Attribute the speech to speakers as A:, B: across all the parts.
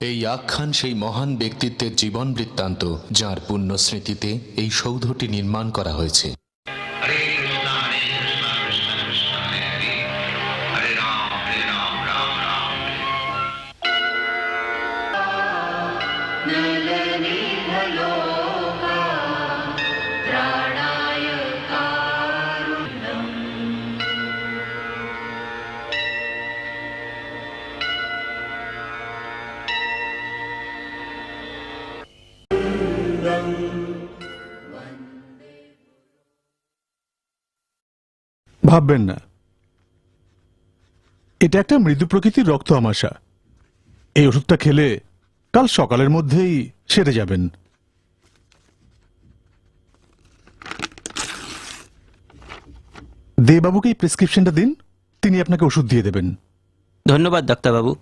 A: এই আখ্যান সেই মহান ব্যক্তিত্বের জীবন বৃত্তান্ত যাঁর পুণ্য স্মৃতিতে এই সৌধটি নির্মাণ করা হয়েছে।
B: ভাববেন না, এটা একটা মৃদু প্রকৃতির রক্ত আমাশা। এই ওষুধটা খেলে কাল সকালের মধ্যেই সেরে যাবেন। দেবাবুকে এই প্রেসক্রিপশনটা দিন, তিনি আপনাকে ওষুধ দিয়ে দেবেন।
C: ধন্যবাদ ডাক্তারবাবু।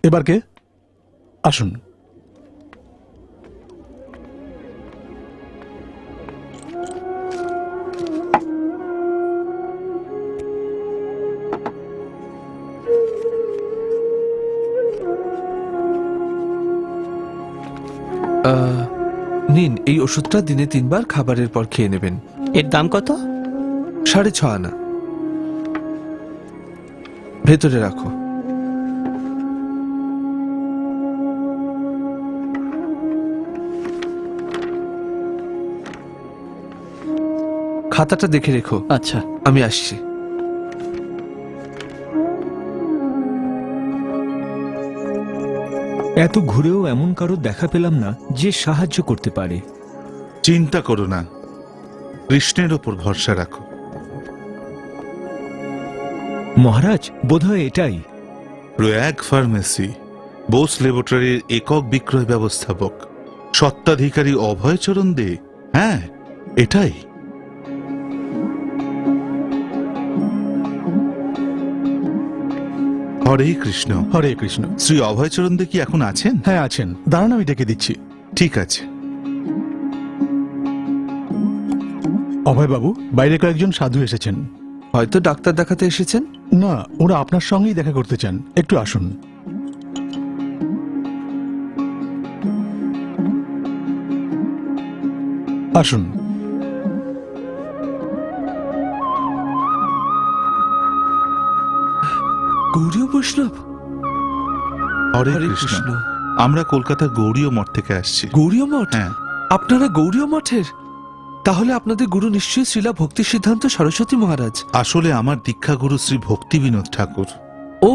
B: এবার কে? আসুন।
D: নিন, এই ওষুধটা দিনে 3 বার খাবারের পর খেয়ে নেবেন।
C: এর দাম কত?
D: 6.5 আনা। ভেতরে রাখো। খাতাটা দেখে রেখো।
C: আচ্ছা।
D: আমি আসছি।
E: এত ঘুরেও এমন কারো দেখা পেলাম না যে সাহায্য করতে পারে।
F: চিন্তা করো না, কৃষ্ণের ওপর ভরসা রাখো।
E: মহারাজ, বোধহয় এটাই।
F: প্রয়াগ ফার্মেসি, বোস ল্যাবরেটরির একক বিক্রয় ব্যবস্থাপক, স্বত্বাধিকারী অভয়চরণ দে। হ্যাঁ, এটাই। হরে কৃষ্ণ।
B: হরে কৃষ্ণ।
F: শ্রী অভয়চরণ দে কি এখন আছেন?
B: হ্যাঁ আছেন, দাঁড়ান আমি ডেকে দিচ্ছি।
F: ঠিক আছে।
B: অভয়বাবু, বাইরে কয়েকজন সাধু এসেছেন।
D: হয়তো ডাক্তার দেখাতে এসেছেন।
B: না, ওরা আপনার সঙ্গেই দেখা করতে চান, একটু আসুন। আসুন।
D: গৌরীয় বৈষ্ণব।
F: হরে
D: হরে
F: কৃষ্ণ।
D: কৃষ্ণ।
F: আমরা কলকাতার গৌড়ীয় মঠ থেকে আসছি।
D: গৌরীয় মঠ?
F: হ্যাঁ।
D: আপনারা গৌরীয় মঠের? তাহলে আপনাদের গুরু নিশ্চয়ই শ্রীলা ভক্তি সিদ্ধান্ত সরস্বতী মহারাজ।
F: আসলে আমার দীক্ষাগুরু শ্রী ভক্তি বিনোদ ঠাকুর।
D: ও,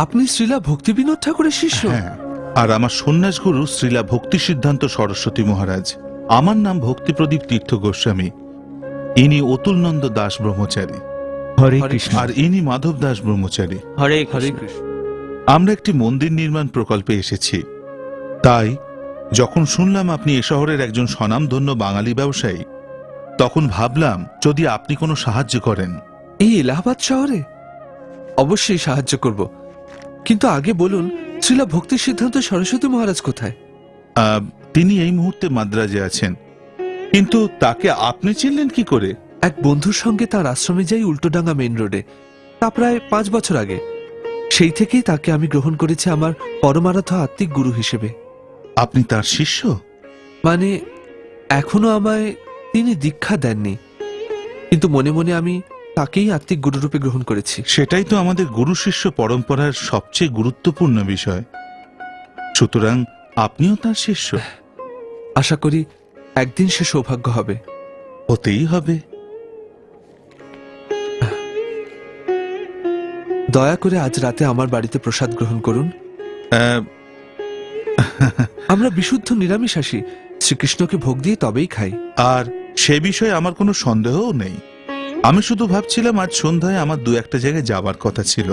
D: আপনি শ্রীলা ভক্তি বিনোদ ঠাকুরের শিষ্য?
F: হ্যাঁ, আর আমার সন্ন্যাস গুরু শ্রীলা ভক্তি সিদ্ধান্ত সরস্বতী মহারাজ। আমার নাম ভক্তিপ্রদীপ তীর্থ গোস্বামী। ইনি অতুলনন্দ দাস ব্রহ্মচারী,
E: হরে
D: হরে
E: কৃষ্ণ।
F: আর ইনি মাধব দাস ব্রহ্মচারী।
C: হরে
D: হরে
C: কৃষ্ণ।
D: কৃষ্ণ।
F: আমরা একটি মন্দির নির্মাণ প্রকল্পে এসেছি। তাই যখন শুনলাম আপনি এ শহরের একজন স্বনামধন্য বাঙালি ব্যবসায়ী, তখন ভাবলাম যদি আপনি কোনো সাহায্য করেন।
D: এই এলাহাবাদ শহরে? অবশ্যই সাহায্য করব, কিন্তু আগে বলুন শ্রীলা ভক্তি সিদ্ধান্ত সরস্বতী মহারাজ কোথায়?
F: তিনি এই মুহূর্তে মাদ্রাজে আছেন, কিন্তু তাকে আপনি চিনলেন কি করে?
D: এক বন্ধুর সঙ্গে তার আশ্রমে যাই উল্টোডাঙ্গা মেইন রোডে, তা প্রায় 5 বছর আগে। সেই থেকেই তাকে আমি গ্রহণ করেছি আমার পরমারাধ্য আত্মিক গুরু হিসেবে।
F: আপনি তার শিষ্য?
D: মানে এখনো আমায় তিনি দীক্ষা দেননি, কিন্তু মনে মনে আমি তাকেই আত্মিক গুরুরূপে গ্রহণ করেছি।
F: সেটাই তো আমাদের গুরু শিষ্য পরম্পরার সবচেয়ে গুরুত্বপূর্ণ বিষয়। সুতরাং আপনিও তার শিষ্য।
D: আশা করি একদিন সে সৌভাগ্য হবে।
F: হতেই হবে।
D: দয়া করে আজ রাতে আমার বাড়িতে প্রসাদ গ্রহণ করুন।
F: আহ,
D: আমরা বিশুদ্ধ নিরামিষাশী, শ্রীকৃষ্ণকে ভোগ দিয়ে তবেই খাই।
F: আর সে বিষয়ে আমার কোনো সন্দেহও নেই। আমি শুধু ভাবছিলাম আজ সন্ধ্যায় আমার 2-1 জায়গায় যাবার কথা ছিল,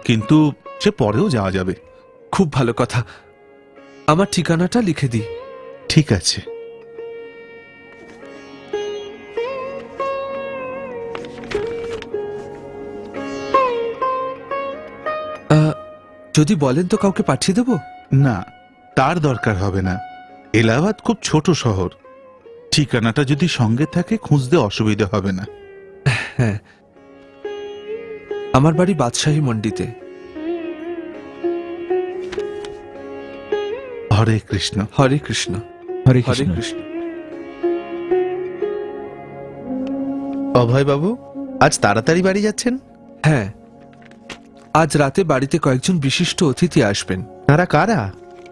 F: কিন্তু সে পরেও যাওয়া যাবে।
D: খুব ভালো কথা, আমার ঠিকানাটা লিখে দিই।
F: ঠিক আছে।
D: যদি বলেন তো কাউকে পাঠিয়ে দেব?
F: না, তার দরকার হবে না। এলাহাবাদ খুব ছোট শহর, ঠিকানাটা যদি সঙ্গে থাকে খুঁজতে অসুবিধা হবে না।
D: হ্যাঁ, আমার বাড়ি বাদশাহী মন্ডিতে।
F: হরে কৃষ্ণ।
D: হরে কৃষ্ণ।
E: হরে
D: হরে
E: কৃষ্ণ।
D: কৃষ্ণ।
G: অভয় বাবু, আজ তাড়াতাড়ি বাড়ি যাচ্ছেন?
D: হ্যাঁ, আজ রাতে বাড়িতে কয়েকজন বিশিষ্ট অতিথি আসবেন।
G: তারা কারা?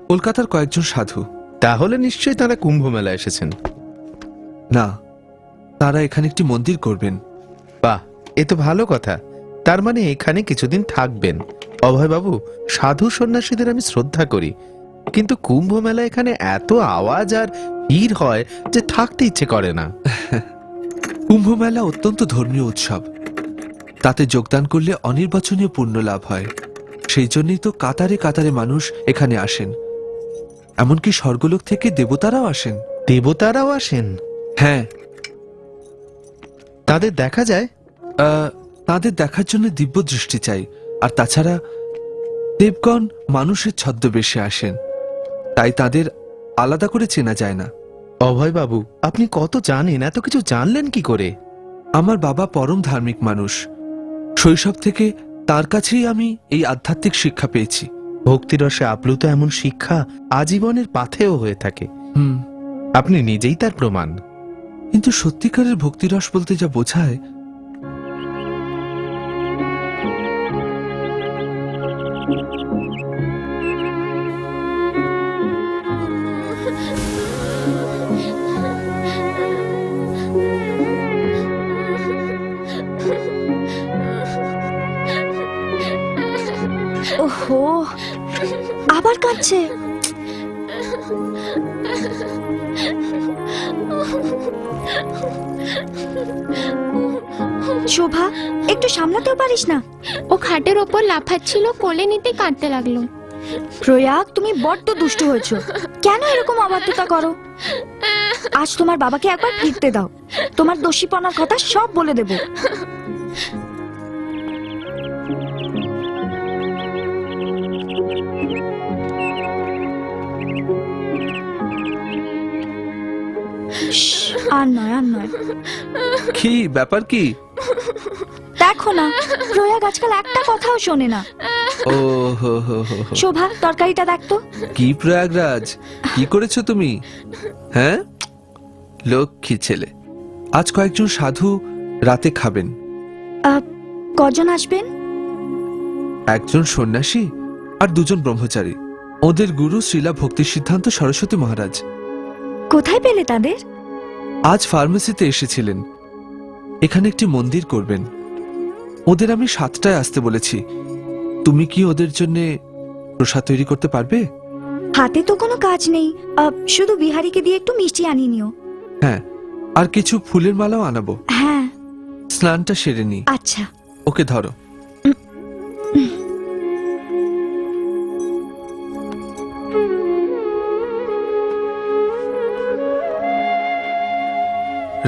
D: কলকাতার কয়েকজন সাধু।
G: তাহলে নিশ্চয়ই তারা কুম্ভ মেলা এসেছেন।
D: না, তারা এখানে একটি মন্দির করবেন।
G: বাহ, এ তো ভালো কথা। তার মানে এখানে কিছুদিন থাকবেন। অভয় বাবু, সাধু সন্ন্যাসীদের আমি শ্রদ্ধা করি, কিন্তু কুম্ভ মেলা এখানে এত আওয়াজ আর ভিড় হয় যে থাকতে ইচ্ছে করে না।
D: কুম্ভ মেলা অত্যন্ত ধর্মীয় উৎসব। তাতে যোগদান করলে অনির্বাচনীয় পুণ্য লাভ হয়। সেই জন্যই তো কাতারে কাতারে মানুষ এখানে আসেন। এমনকি স্বর্গলোক থেকে দেবতারাও আসেন।
G: দেবতারাও আসেন?
D: হ্যাঁ,
G: তাদের দেখা যায়?
D: তাদের দেখার জন্য দিব্য দৃষ্টি চাই। আর তাছাড়া দেবগণ মানুষের ছদ্মবেশে আসেন, তাই তাদের আলাদা করে চেনা যায় না।
G: অভয় বাবু, আপনি কত জানেন, এত কিছু জানলেন কি করে?
D: আমার বাবা পরম ধার্মিক মানুষ। শৈশব থেকে তার কাছেই আমি এই আধ্যাত্মিক শিক্ষা পেয়েছি।
G: ভক্তিরসে আপ্লুত এমন শিক্ষা আজীবনের পাথেয় হয়ে থাকে। আপনি নিজেই তার প্রমাণ।
D: কিন্তু সত্যিকারের ভক্তিরস বলতে যা বোঝায়,
H: ওহো, আবার কাঁদছে। শোভা, একটু সামলাতেও পারিস না?
I: ও খাটের ওপর লাফাচ্ছিল, কোলে নিতে কাঁদতে লাগলো।
H: প্রয়াগ, তুমি বড্ড দুষ্ট হয়েছো। কেন এরকম অবাধ্যতা করো? আজ তোমার বাবাকে একবার ফিরতে দাও, তোমার দোষীপনার কথা সব বলে দেব। আর নয়, আর নয়।
D: কি ব্যাপার? কি
H: দেখো না, প্রয়াগ আজকাল একটা কথাও শোনে না।
D: ও হো হো হো হো।
H: শোভা, তরকারিটা দেখতো।
D: কি প্রয়াগরাজ, কি করেছো তুমি? হ্যাঁ, লক্ষ্মী ছেলে। আজ কয়েকজন সাধু রাতে খাবেন।
H: কজন আসবেন?
D: একজন সন্ন্যাসী আর দুজন ব্রহ্মচারী। ওদের গুরু শ্রীলা ভক্তি সিদ্ধান্ত সরস্বতী মহারাজ।
H: কোথায় পেলে তাদের?
D: আজ ফার্মেসিতে এসেছিলেন। এখানে একটি মন্দির করবেন। ওদের আমি 7টায় আসতে বলেছি। তুমি কি ওদের জন্য প্রসাদ তৈরি করতে পারবে?
H: হাতে তো কোনো কাজ নেই, শুধু বিহারীকে দিয়ে একটু মিষ্টি আনিয়ে নিও।
D: হ্যাঁ, আর কিছু ফুলের মালাও আনাবো।
H: হ্যাঁ।
D: স্নানটা সেরে নি।
H: আচ্ছা।
D: ওকে ধরো।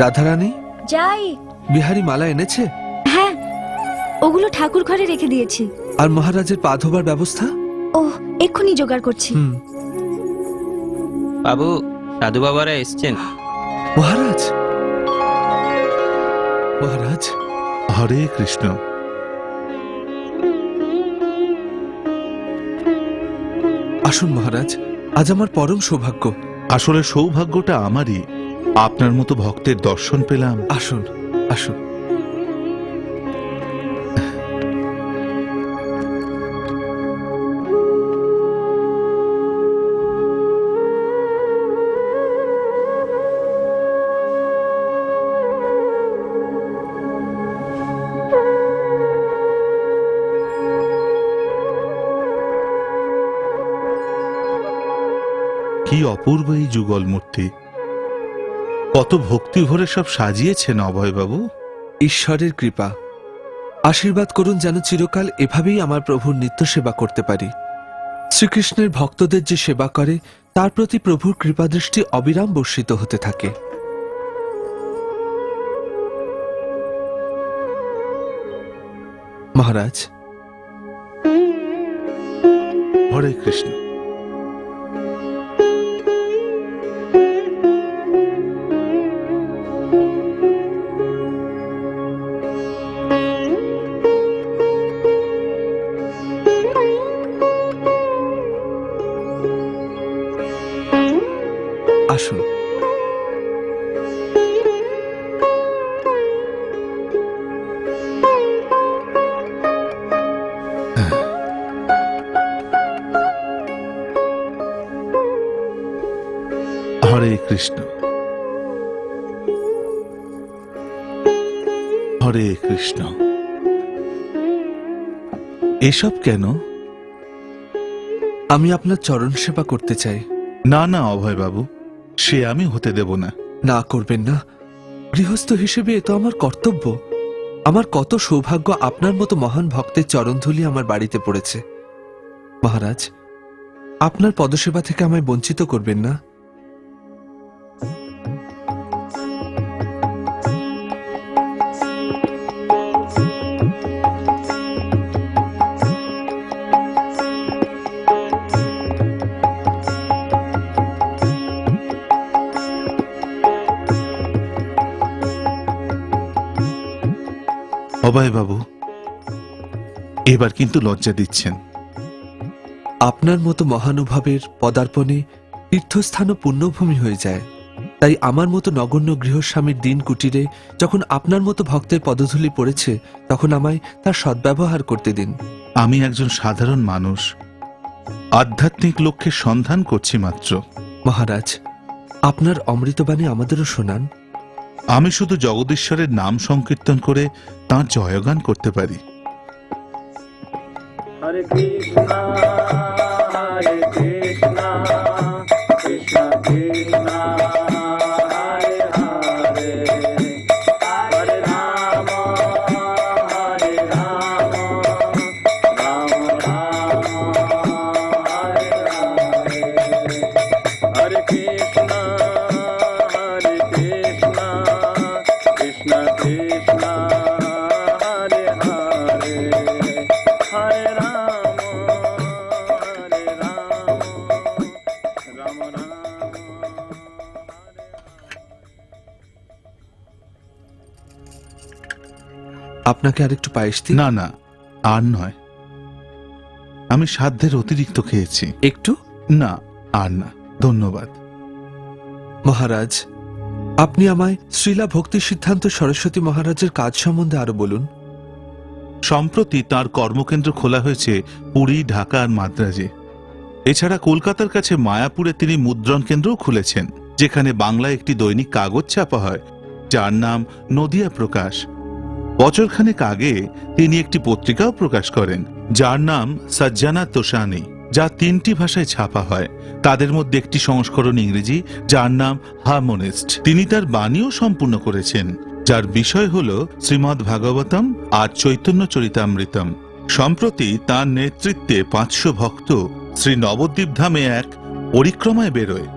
D: রাধারানী,
H: যাই।
D: বিহারী মালা এনেছে?
H: হ্যাঁ, ওগুলো ঠাকুর ঘরে রেখে দিয়েছি।
D: আর মহারাজের পা ধোবার ব্যবস্থা?
H: ওহ, এক্ষুনি জোগাড় করছি।
C: বাবু, সাধু বাবারা এসছেন।
D: মহারাজ, মহারাজ।
F: হরে কৃষ্ণ।
D: আসুন মহারাজ, আজ আমার পরম সৌভাগ্য।
F: আসলে সৌভাগ্যটা আমারই, আপনার মতো ভক্তের দর্শন পেলাম।
D: আসুন, আসুন।
F: কি অপূর্ব এই যুগল মূর্তি! কত ভক্তি ভরে সব সাজিয়েছেন অভয়বাবু।
D: ঈশ্বরের কৃপা। আশীর্বাদ করুন যেন চিরকাল এভাবেই আমার প্রভুর নিত্য সেবা করতে পারি। শ্রীকৃষ্ণের ভক্তদের যে সেবা করে তার প্রতি প্রভুর কৃপাদৃষ্টি অবিরাম বর্ষিত হতে থাকে। মহারাজ।
F: হরে কৃষ্ণ।
D: আসুন।
F: হরে কৃষ্ণ, হরে কৃষ্ণ। এসব কেন?
D: আমি আপনার চরণ সেবা করতে চাই।
F: না না অভয় বাবু, সে আমি হতে দেব না।
D: না করবেন না, গৃহস্থ হিসেবে এ তো আমার কর্তব্য। আমার কত সৌভাগ্য আপনার মতো মহান ভক্তের চরণধূলি আমার বাড়িতে পড়েছে। মহারাজ, আপনার পদসেবা থেকে আমায় বঞ্চিত করবেন না।
F: অভয় বাবু, এবার কিন্তু লজ্জা দিচ্ছেন।
D: আপনার মতো মহানুভাবের পদার্পণে তীর্থস্থান ও পুণ্যভূমি হয়ে যায়। তাই আমার মতো নগণ্য গৃহস্বামীর দিন কুটিরে যখন আপনার মতো ভক্তের পদধূলি পড়েছে, তখন আমায় তার সদ্ব্যবহার করতে দিন।
F: আমি একজন সাধারণ মানুষ, আধ্যাত্মিক লক্ষ্যের সন্ধান করছি মাত্র।
D: মহারাজ, আপনার অমৃতবাণী আমাদেরও শোনান।
F: আমি শুধু জগদীশ্বরের নাম সংকীর্তন করে তাঁর জয়গান করতে পারি।
J: হরে কৃষ্ণ হরে কৃষ্ণ কৃষ্ণ কৃষ্ণ হরে হরে হরে রাম হরে রাম রাম রাম হরে হরে হরে কৃষ্ণ হরে কৃষ্ণ কৃষ্ণ কৃষ্ণ হরে হরে হরে রাম রাম রাম
D: আপনাকে আরেকটু পায়েস দিই?
F: না না, আর নয়। আমি সাধ্যের অতিরিক্ত খেয়েছি।
D: একটু?
F: না, আর না, ধন্যবাদ।
D: মহারাজ, আপনি আমায় শ্রীলা ভক্তি সিদ্ধান্ত সরস্বতী মহারাজের কাজ সম্বন্ধে আরো বলুন।
F: সম্প্রতি তার কর্মকেন্দ্র খোলা হয়েছে পুরী, ঢাকা আর মাদ্রাজে। এছাড়া কলকাতার কাছে মায়াপুরে তিনি মুদ্রণ কেন্দ্রও খুলেছেন, যেখানে বাংলায় একটি দৈনিক কাগজ ছাপা হয়, যার নাম নদিয়া প্রকাশ। বছরখানেক আগে তিনি একটি পত্রিকাও প্রকাশ করেন, যার নাম সজ্জানা তোষানি, যা 3টি ভাষায় ছাপা হয়। তাদের মধ্যে একটি সংস্করণ ইংরেজি, যার নাম হারমোনিস্ট। তিনি তার বাণীও সম্পূর্ণ করেছেন, যার বিষয় হল শ্রীমদ্ ভাগবতম আর চৈতন্য চরিতামৃতম। সম্প্রতি তার নেতৃত্বে 500 ভক্ত শ্রী নবদ্বীপ ধামে এক পরিক্রমায় বেরোয়।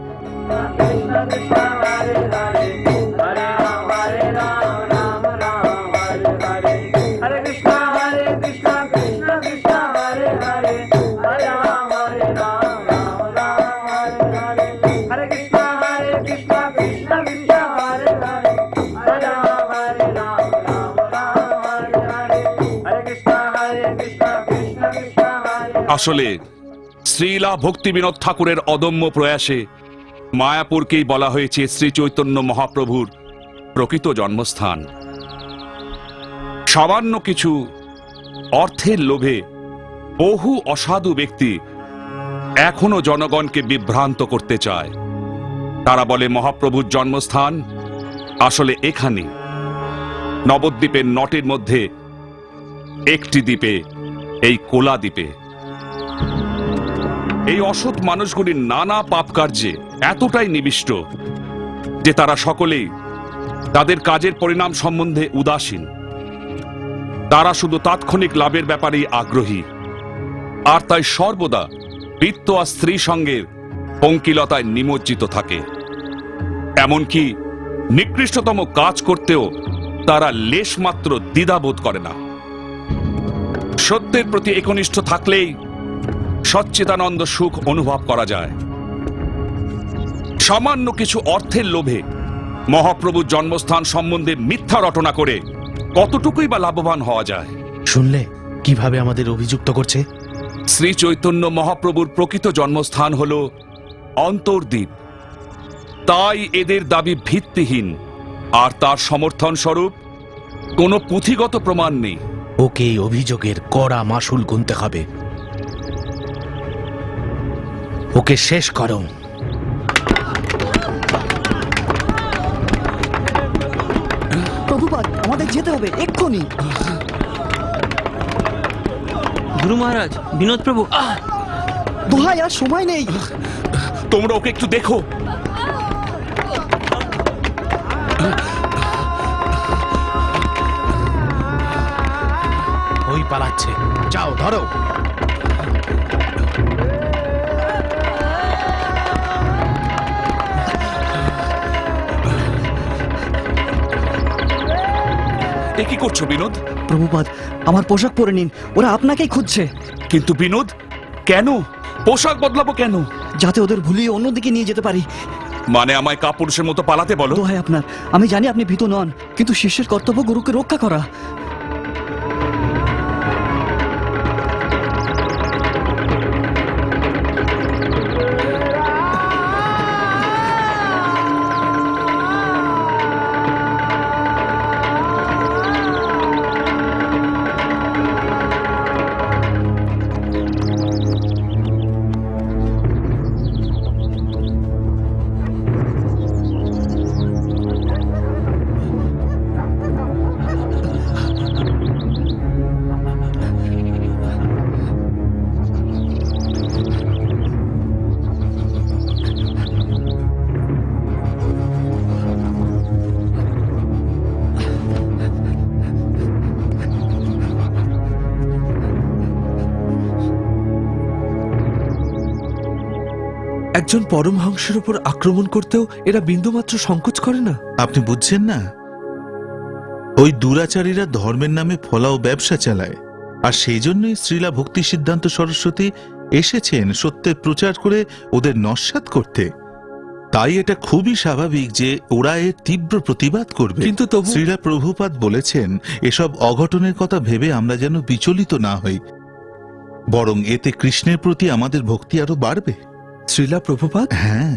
K: আসলে শ্রীলা ভক্তি বিনোদ ঠাকুরের অদম্য প্রয়াসে মায়াপুরকেই বলা হয়েছে শ্রী চৈতন্য মহাপ্রভুর প্রকৃত জন্মস্থান। সামান্য কিছু অর্থের লোভে বহু অসাধু ব্যক্তি এখনো জনগণকে বিভ্রান্ত করতে চায়। তারা বলে মহাপ্রভুর জন্মস্থান আসলে এখানে, নবদ্বীপের নটের মধ্যে একটি দ্বীপে, এই কোলা দ্বীপে। এই অসৎ মানুষগুলির নানা পাপ কার্যে এতটাই নিবিষ্ট যে তারা সকলেই তাদের কাজের পরিণাম সম্বন্ধে উদাসীন। তারা শুধু তাৎক্ষণিক লাভের ব্যাপারেই আগ্রহী, আর তাই সর্বদা বৃত্ত আর স্ত্রী সঙ্গের পঙ্কিলতায় নিমজ্জিত থাকে। এমনকি নিকৃষ্টতম কাজ করতেও তারা লেশমাত্র দ্বিধাবোধ করে না। সত্যের প্রতি একনিষ্ঠ থাকলেই সচ্চিদানন্দ সুখ অনুভব করা যায়। সামান্য কিছু অর্থের লোভে মহাপ্রভুর জন্মস্থান সম্বন্ধে মিথ্যা রটনা করে কতটুকুই বা লাভবান হওয়া যায়।
G: শুনলে কিভাবে আমাদের অভিযুক্ত করছে?
K: শ্রী চৈতন্য মহাপ্রভুর প্রকৃত জন্মস্থান হল অন্তর্দ্বীপ। তাই এদের দাবি ভিত্তিহীন, আর তার সমর্থন স্বরূপ কোনো পুঁথিগত প্রমাণ নেই।
G: ওকে এই অভিযোগের কড়া মাসুল গুনতে হবে। ওকে শেষ করো।
L: প্রভুপাদ, আমাদের যেতে হবে এক্ষুনি।
C: গুরু মহারাজ, বিনোদ প্রভু।
L: দোহাই, আর সময় নেই।
K: তোমরা ওকে একটু দেখো।
G: ওই পালাচ্ছে, যাও ধরো।
K: এ কি করছো বিনোদ?
L: প্রভুপাদ, আমার পোশাক পরে নিন, ওরা আপনাকেই খুঁজছে।
K: কিন্তু বিনোদ, কেন পোশাক বদলাবো কেন?
L: যাতে ওদের ভুলিয়ে অন্যদিকে নিয়ে যেতে পারি।
K: মানে আমায় কাপুরুষের মতো পালাতে বলো?
L: দোহাই আপনার, আমি জানি আপনি ভীত নন, কিন্তু শিষ্যের কর্তব্য গুরুকে রক্ষা করা।
D: একজন পরমহংসের উপর আক্রমণ করতেও এরা বিন্দুমাত্র সংকোচ করে না।
F: আপনি বুঝছেন না? ওই দুরাচারীরা ধর্মের নামে ফলাও ব্যবসা চালায়, আর সেই জন্যই শ্রীলা ভক্তি সিদ্ধান্ত সরস্বতী এসেছেন সত্যের প্রচার করে ওদের নস্যাৎ করতে। তাই এটা খুবই স্বাভাবিক যে ওরা এর তীব্র প্রতিবাদ করবে।
D: কিন্তু তবু
F: শ্রীলা প্রভুপাদ বলেছেন, এসব অঘটনের কথা ভেবে আমরা যেন বিচলিত না হই, বরং এতে কৃষ্ণের প্রতি আমাদের ভক্তি আরো বাড়বে।
D: শ্রীলা প্রভুপাদ?
F: হ্যাঁ,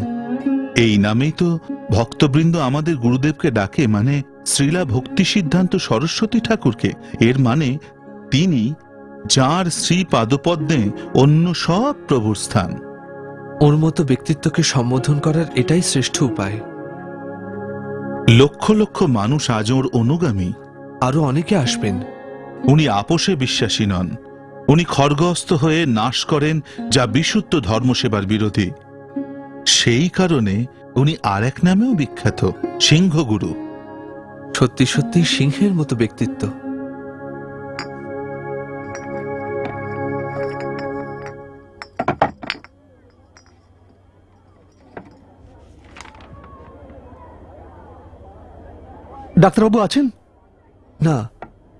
F: এই নামেই তো ভক্তবৃন্দ আমাদের গুরুদেবকে ডাকে, মানে শ্রীলা ভক্তি সিদ্ধান্ত সরস্বতী ঠাকুরকে। এর মানে তিনি, যাঁর শ্রী পাদপদ্মে অন্য সব প্রভুর স্থান।
D: ওর মতো ব্যক্তিত্বকে সম্বোধন করার এটাই শ্রেষ্ঠ উপায়।
F: লক্ষ লক্ষ মানুষ আজ ওর অনুগামী।
D: আরো অনেকে আসবেন।
F: উনি আপোষে বিশ্বাসী নন। উনি খড়গহস্ত হয়ে নাশ করেন যা বিশুদ্ধ ধর্মসেবার বিরোধী। সেই কারণে উনি আর এক নামেও বিখ্যাত, সিংহগুরু।
D: সত্যি সত্যি সিংহের মতো ব্যক্তিত্ব।
B: ডাক্তারবাবু আছেন?
D: না,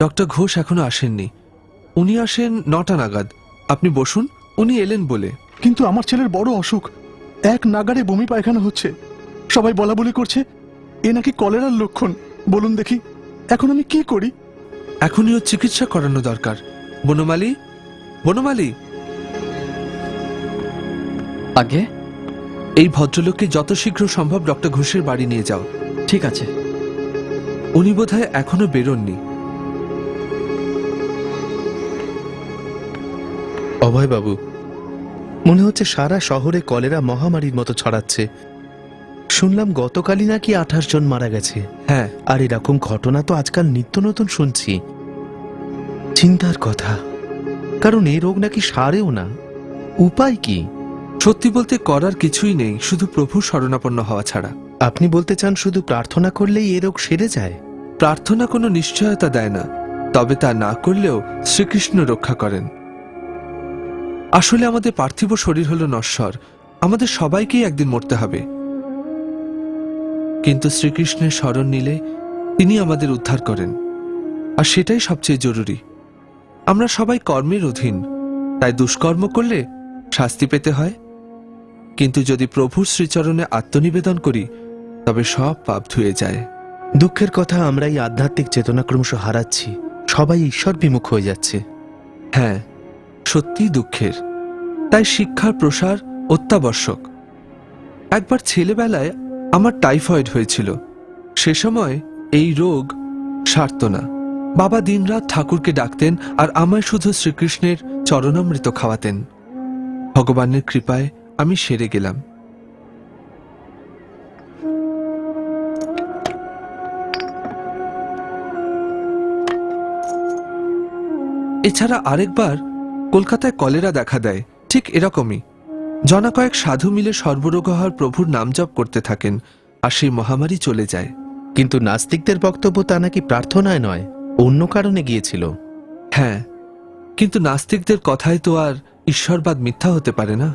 D: ডক্টর ঘোষ এখনো আসেননি। উনি আসেন 9টা নাগাদ। আপনি বসুন, উনি এলেন বলে।
B: কিন্তু আমার ছেলের বড় অসুখ, এক নাগাড়ে বমি পায়খানা হচ্ছে। সবাই বলা বলি করছে এ নাকি কলেরার লক্ষণ। বলুন দেখি, এখন আমি কি করি?
D: এখনই ওর চিকিৎসা করানো দরকার। বনমালী, বনমালী,
L: আগে
D: এই ভদ্রলোককে যত শীঘ্র সম্ভব ডক্টর ঘোষের বাড়ি নিয়ে যাও।
L: ঠিক আছে।
D: উনি বোধহয় এখনো বেরোননি।
G: অভয়বাবু, মনে হচ্ছে সারা শহরে কলেরা মহামারীর মতো ছড়াচ্ছে। শুনলাম গতকালই নাকি 28 জন মারা গেছে।
D: হ্যাঁ,
G: আর এরকম ঘটনা তো আজকাল নিত্য নতুন শুনছি। চিন্তার কথা, কারণ এই রোগ নাকি সারেও না। উপায় কি?
D: সত্যি বলতে করার কিছুই নেই, শুধু প্রভুর শরণাপন্ন হওয়া ছাড়া।
G: আপনি বলতে চান শুধু প্রার্থনা করলেই এ রোগ সেরে যায়?
D: প্রার্থনা কোনো নিশ্চয়তা দেয় না, তবে তা না করলেও শ্রীকৃষ্ণ রক্ষা করেন। আসলে আমাদের পার্থিব শরীর হলো নশ্বর, আমাদের সবাইকেই একদিন মরতে হবে। কিন্তু শ্রীকৃষ্ণের শরণ নিলে তিনি আমাদের উদ্ধার করেন, আর সেটাই সবচেয়ে জরুরি। আমরা সবাই কর্মের অধীন, তাই দুষ্কর্ম করলে শাস্তি পেতে হয়। কিন্তু যদি প্রভুর শ্রীচরণে আত্মনিবেদন করি তবে সব পাপ ধুয়ে যায়।
G: দুঃখের কথা, আমরা এই আধ্যাত্মিক চেতনা ক্রমশ হারাচ্ছি। সবাই ঈশ্বর বিমুখ হয়ে যাচ্ছে।
D: হ্যাঁ, সত্যি দুঃখের। তাই শিক্ষার প্রসার অত্যাবশ্যক। একবার ছেলেবেলায় আমার টাইফয়েড হয়েছিল। সে সময় এই রোগ সারত না। বাবা দিনরাত ঠাকুরকে ডাকতেন আর আমায় শুধু শ্রীকৃষ্ণের চরণামৃত খাওয়াতেন। ভগবানের কৃপায় আমি সেরে গেলাম। এছাড়া আরেকবার কলকাতায় কলেরা দেখা দেয়, ঠিক এরকমই। জনা কয়েক সাধু মিলে সর্বরোগহর প্রভুর নাম জপ করতে থাকেন, আর সেই মহামারী চলে যায়।
G: কিন্তু নাস্তিকদের বক্তব্য তা নাকি প্রার্থনায় নয়, অন্য কারণে গিয়েছিল।
D: হ্যাঁ, কিন্তু নাস্তিকদের কথাই তো আর ঈশ্বরবাদ মিথ্যা হতে পারে না।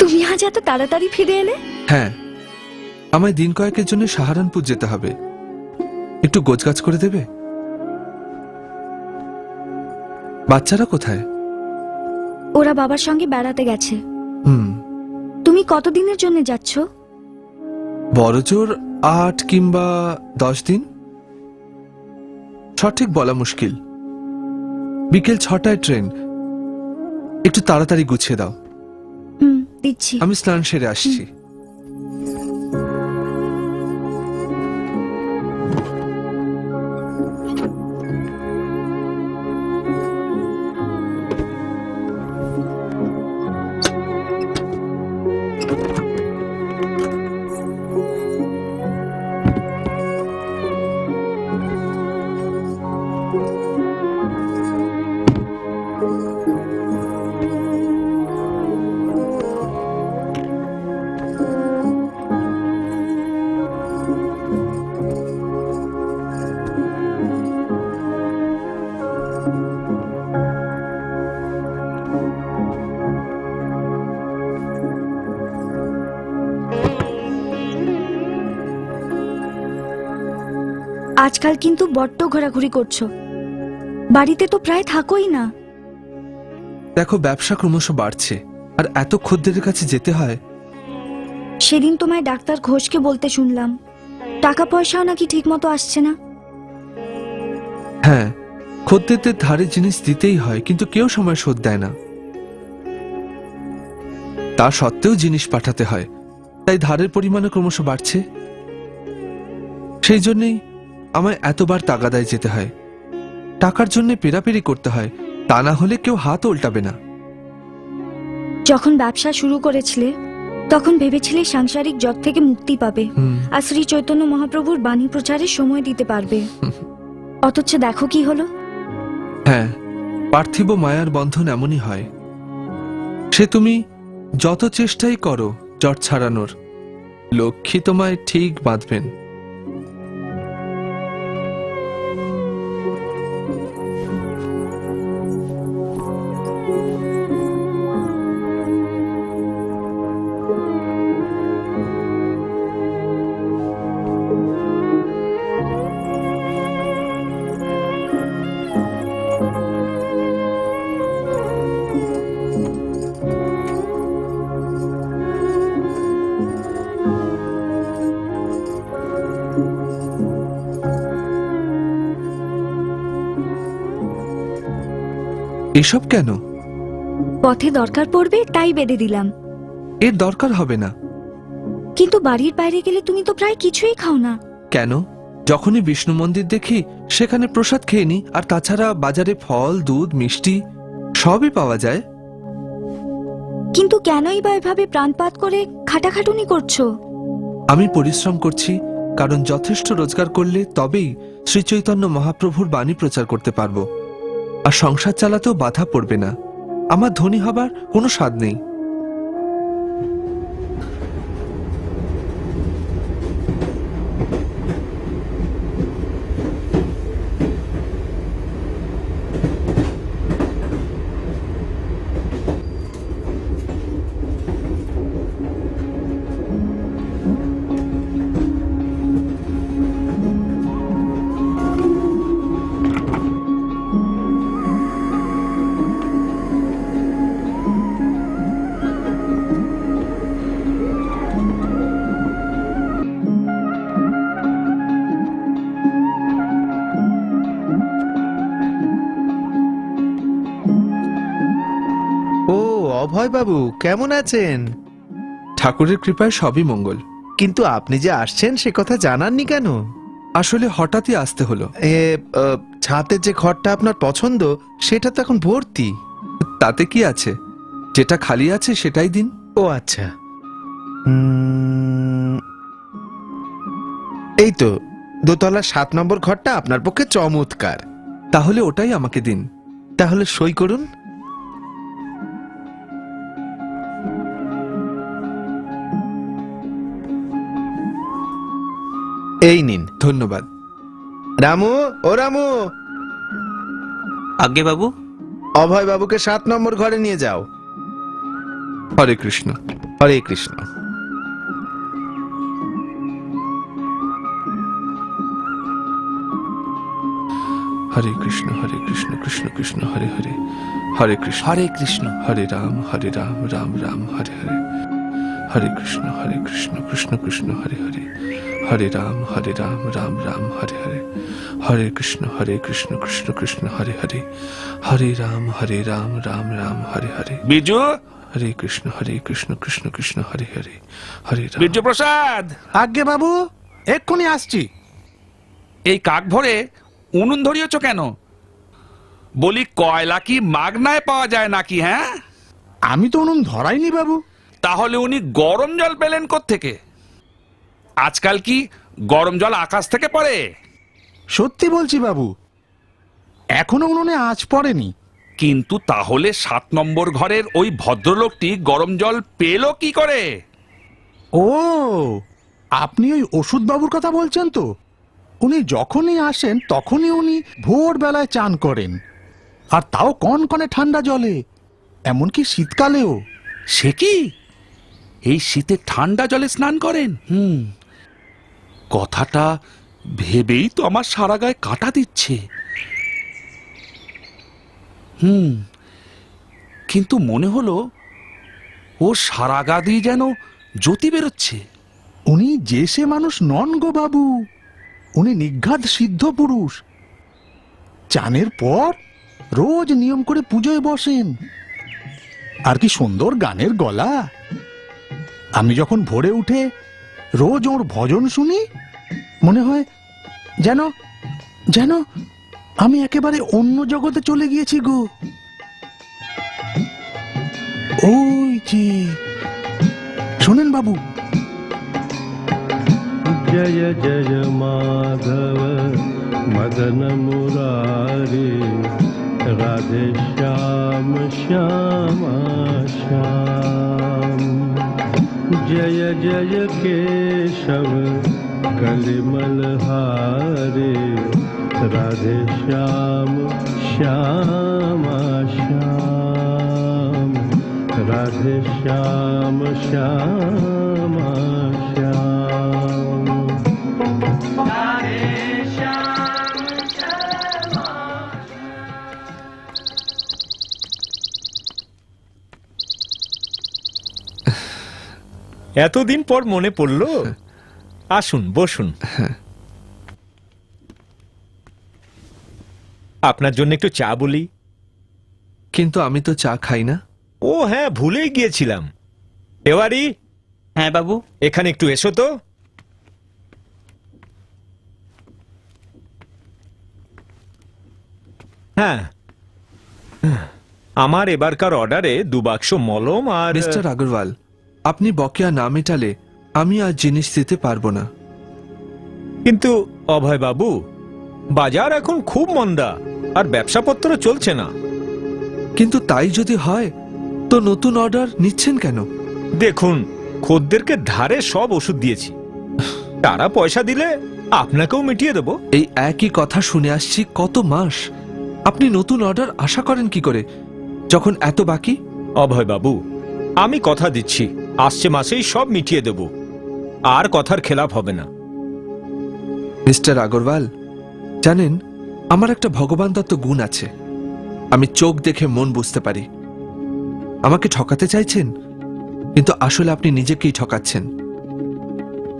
H: তুমি আজ এত তাড়াতাড়ি ফিরে এলে?
D: হ্যাঁ, আমায় দিন কয়েকের জন্য সাহারানপুর যেতে হবে। একটু গোছগাছ করে দেবে? বাচ্চারা কোথায়?
H: ওরা বাবার সঙ্গে বেড়াতে গেছে।
D: হুম,
H: তুমি কতদিনের জন্য যাচ্ছ?
D: বড়জোর 8 কিংবা 10 দিন, সঠিক বলা মুশকিল। বিকেল 6টায় ট্রেন। একটু তাড়াতাড়ি গুছিয়ে দাও।
H: দিচ্ছি।
D: আমি স্নান সেরে আসছি।
H: আজকাল কিন্তু বড্ড ঘোরাঘুরি করছো, বাড়িতে তো প্রায় থাকোই না।
D: দেখো, ব্যবসা ক্রমশ বাড়ছে, আর এত খদ্দেরের কাছে যেতে হয়।
H: সেদিন তোমায় ডাক্তার ঘোষকে বলতে শুনলাম, টাকা পয়সাও নাকি ঠিক মতো আসছে না।
D: হ্যাঁ, খদ্দেরদের ধারে জিনিস দিতেই হয়, কিন্তু কেউ সময় শোধ দেয় না। তা সত্ত্বেও জিনিস পাঠাতে হয়, তাই ধারের পরিমাণও ক্রমশ বাড়ছে। সেই জন্যই আমায় এতবার তাগাদায় যেতে হয়। টাকার জন্য পেরাপেরি করতে হয়, তা না হলে কেউ হাত উল্টাবে না।
H: যখন ব্যবসা শুরু করেছিলে তখন ভেবেছিলে সাংসারিক জগ থেকে মুক্তি পাবে আর শ্রী চৈতন্য মহাপ্রভুর বাণী প্রচারে সময় দিতে পারবে। অথচ দেখো কি হলো।
D: হ্যাঁ, পার্থিব মায়ার বন্ধন এমনই হয়। সে তুমি যত চেষ্টাই করো জট ছাড়ানোর, লক্ষ্মী তোমায় ঠিক বাঁধবেন। এসব কেন?
H: পথে দরকার পড়বে তাই বেঁধে দিলাম।
D: এর দরকার হবে না।
H: কিন্তু বাড়ির বাইরে গেলে তুমি তো প্রায় কিছুই খাও না।
D: কেন? যখনই বিষ্ণু মন্দির দেখি সেখানে প্রসাদ খেয়ে নি, আর তাছাড়া বাজারে ফল, দুধ, মিষ্টি সবই পাওয়া যায়।
H: কিন্তু কেনই বা এভাবে প্রাণপাত করে খাটাখাটুনি করছো?
D: আমি পরিশ্রম করছি, কারণ যথেষ্ট রোজগার করলে তবেই শ্রী চৈতন্য মহাপ্রভুর বাণী প্রচার করতে পারবো, আর সংসার চালাতেও বাধা পড়বে না। আমার ধনী হবার কোনো স্বাদ নেই।
G: অভয় বাবু, কেমন আছেন?
D: ঠাকুরের কৃপায় সবই মঙ্গল।
G: কিন্তু আপনি যে আসছেন সে কথা জানাননি কেন?
D: আসলে হঠাৎই আসতে হলো।
G: ছাতের যে ঘরটা আপনার পছন্দ সেটা তো এখন ভর্তি।
D: তাতে কি আছে, যেটা খালি আছে সেটাই দিন।
G: ও আচ্ছা, এই তো দোতলার 7 নম্বর ঘরটা আপনার পক্ষে চমৎকার।
D: তাহলে ওটাই আমাকে দিন।
G: তাহলে সই করুন। এই নিন।
D: ধন্যবাদ।
G: রামু, ও রামু,
C: আজ্ঞে বাবু।
G: অভয় বাবুকে 7 নম্বর ঘরে নিয়ে যাও।
D: হরে কৃষ্ণ।
G: হরে কৃষ্ণ।
D: হরে কৃষ্ণ হরে কৃষ্ণ কৃষ্ণ কৃষ্ণ হরে হরে, হরে কৃষ্ণ
C: হরে কৃষ্ণ।
D: হরে রাম রাম রাম হরে হরে, হরে কৃষ্ণ কৃষ্ণ কৃষ্ণ হরে হরে, হরে রাম রাম রাম হরে হরে, হরে কৃষ্ণ কৃষ্ণ কৃষ্ণ হরে হরে, হরে রাম রাম রাম হরে হরে।
K: বিজু,
D: হরে কৃষ্ণ কৃষ্ণ কৃষ্ণ হরে হরে, হরে রাম।
K: বীর্য প্রসাদ,
B: আজ্ঞে বাবু, এক্ষুনি আসছি।
K: এই কাক ভরে উনুন ধরিয়েছ কেন? বলি কয়লা কি মাগনায় পাওয়া যায় নাকি? হ্যাঁ,
B: আমি তো উনুন ধরাইনি বাবু।
K: তাহলে উনি গরম জল পেলেন কোত্থেকে? আজকাল কি গরম জল আকাশ থেকে পড়ে?
B: সত্যি বলছি বাবু, এখনো উনুনে আঁচ পড়েনি।
K: কিন্তু তাহলে 7 নম্বর ঘরের ওই ভদ্রলোকটি গরম জল পেল কি করে?
B: ও, আপনি ওই ওষুধ বাবুর কথা বলছেন তো? উনি যখনই আসেন তখনই উনি ভোরবেলায় চান করেন, আর তাও কনকনে ঠান্ডা জলে, এমনকি শীতকালেও।
K: সে কি, এই শীতে ঠান্ডা জলে স্নান করেন? কথাটা ভেবেই তো আমার সারা গায়ে কাঁটা দিচ্ছে। কিন্তু মনে হলো ও সারা গা দিয়ে যেন জ্যোতি বেরোচ্ছে।
B: উনি যে সে মানুষ নন গো বাবু, উনি নিঘাত সিদ্ধ পুরুষ। চানের পর রোজ নিয়ম করে পুজোয় বসেন। আর কি সুন্দর গানের গলা! আমি যখন ভোরে উঠে রোজ ওর ভজন শুনি, মনে হয় যেন যেন আমি একেবারে অন্য জগতে চলে গিয়েছি গো। ওই যে শোনেন বাবু।
J: जय जय माधव मदन मुरारी, राधे श्याम श्याम श्याम। जय जय केशव कलिमल हारे, राधे श्याम श्याम श्याम, राधे श्याम श्याम श्याम।
E: এতদিন পর মনে পড়লো। আসুন, বসুন। আপনার জন্য একটু চা বলি।
D: কিন্তু আমি তো চা খাই না।
E: ও হ্যাঁ, ভুলেই গিয়েছিলাম। তেওয়ারি।
C: হ্যাঁ বাবু।
E: এখানে একটু এসো তো। হ্যাঁ, আমার এবারকার অর্ডারে 2 বাক্স মলম আর
D: মিস্টার আগরওয়াল, আপনি বকেয়া না মেটালে আমি আজ জিনিস দিতে পারবো না।
E: কিন্তু অভয় বাবু, বাজার এখন খুব মন্দা আর ব্যবসাপত্র চলছে না।
D: কিন্তু তাই যদি হয় তো নতুন অর্ডার নিচ্ছেন কেন?
E: দেখুন, খদ্দেরকে ধারে সব ওষুধ দিয়েছি, তারা পয়সা দিলে আপনাকেও মিটিয়ে দেব।
D: এই একই কথা শুনে আসছি কত মাস। আপনি নতুন অর্ডার আশা করেন কি করে যখন এত বাকি?
E: অভয় বাবু, আমি কথা দিচ্ছি আসছে মাসেই সব মিটিয়ে দেব, আর কথার খেলাপ হবে না।
D: মিস্টার আগরওয়াল, জানেন আমার একটা ভগবান দত্ত গুণ আছে, আমি চোখ দেখে মন বুঝতে পারি। আমাকে ঠকাতে চাইছেন, কিন্তু আসলে আপনি নিজেকেই ঠকাচ্ছেন।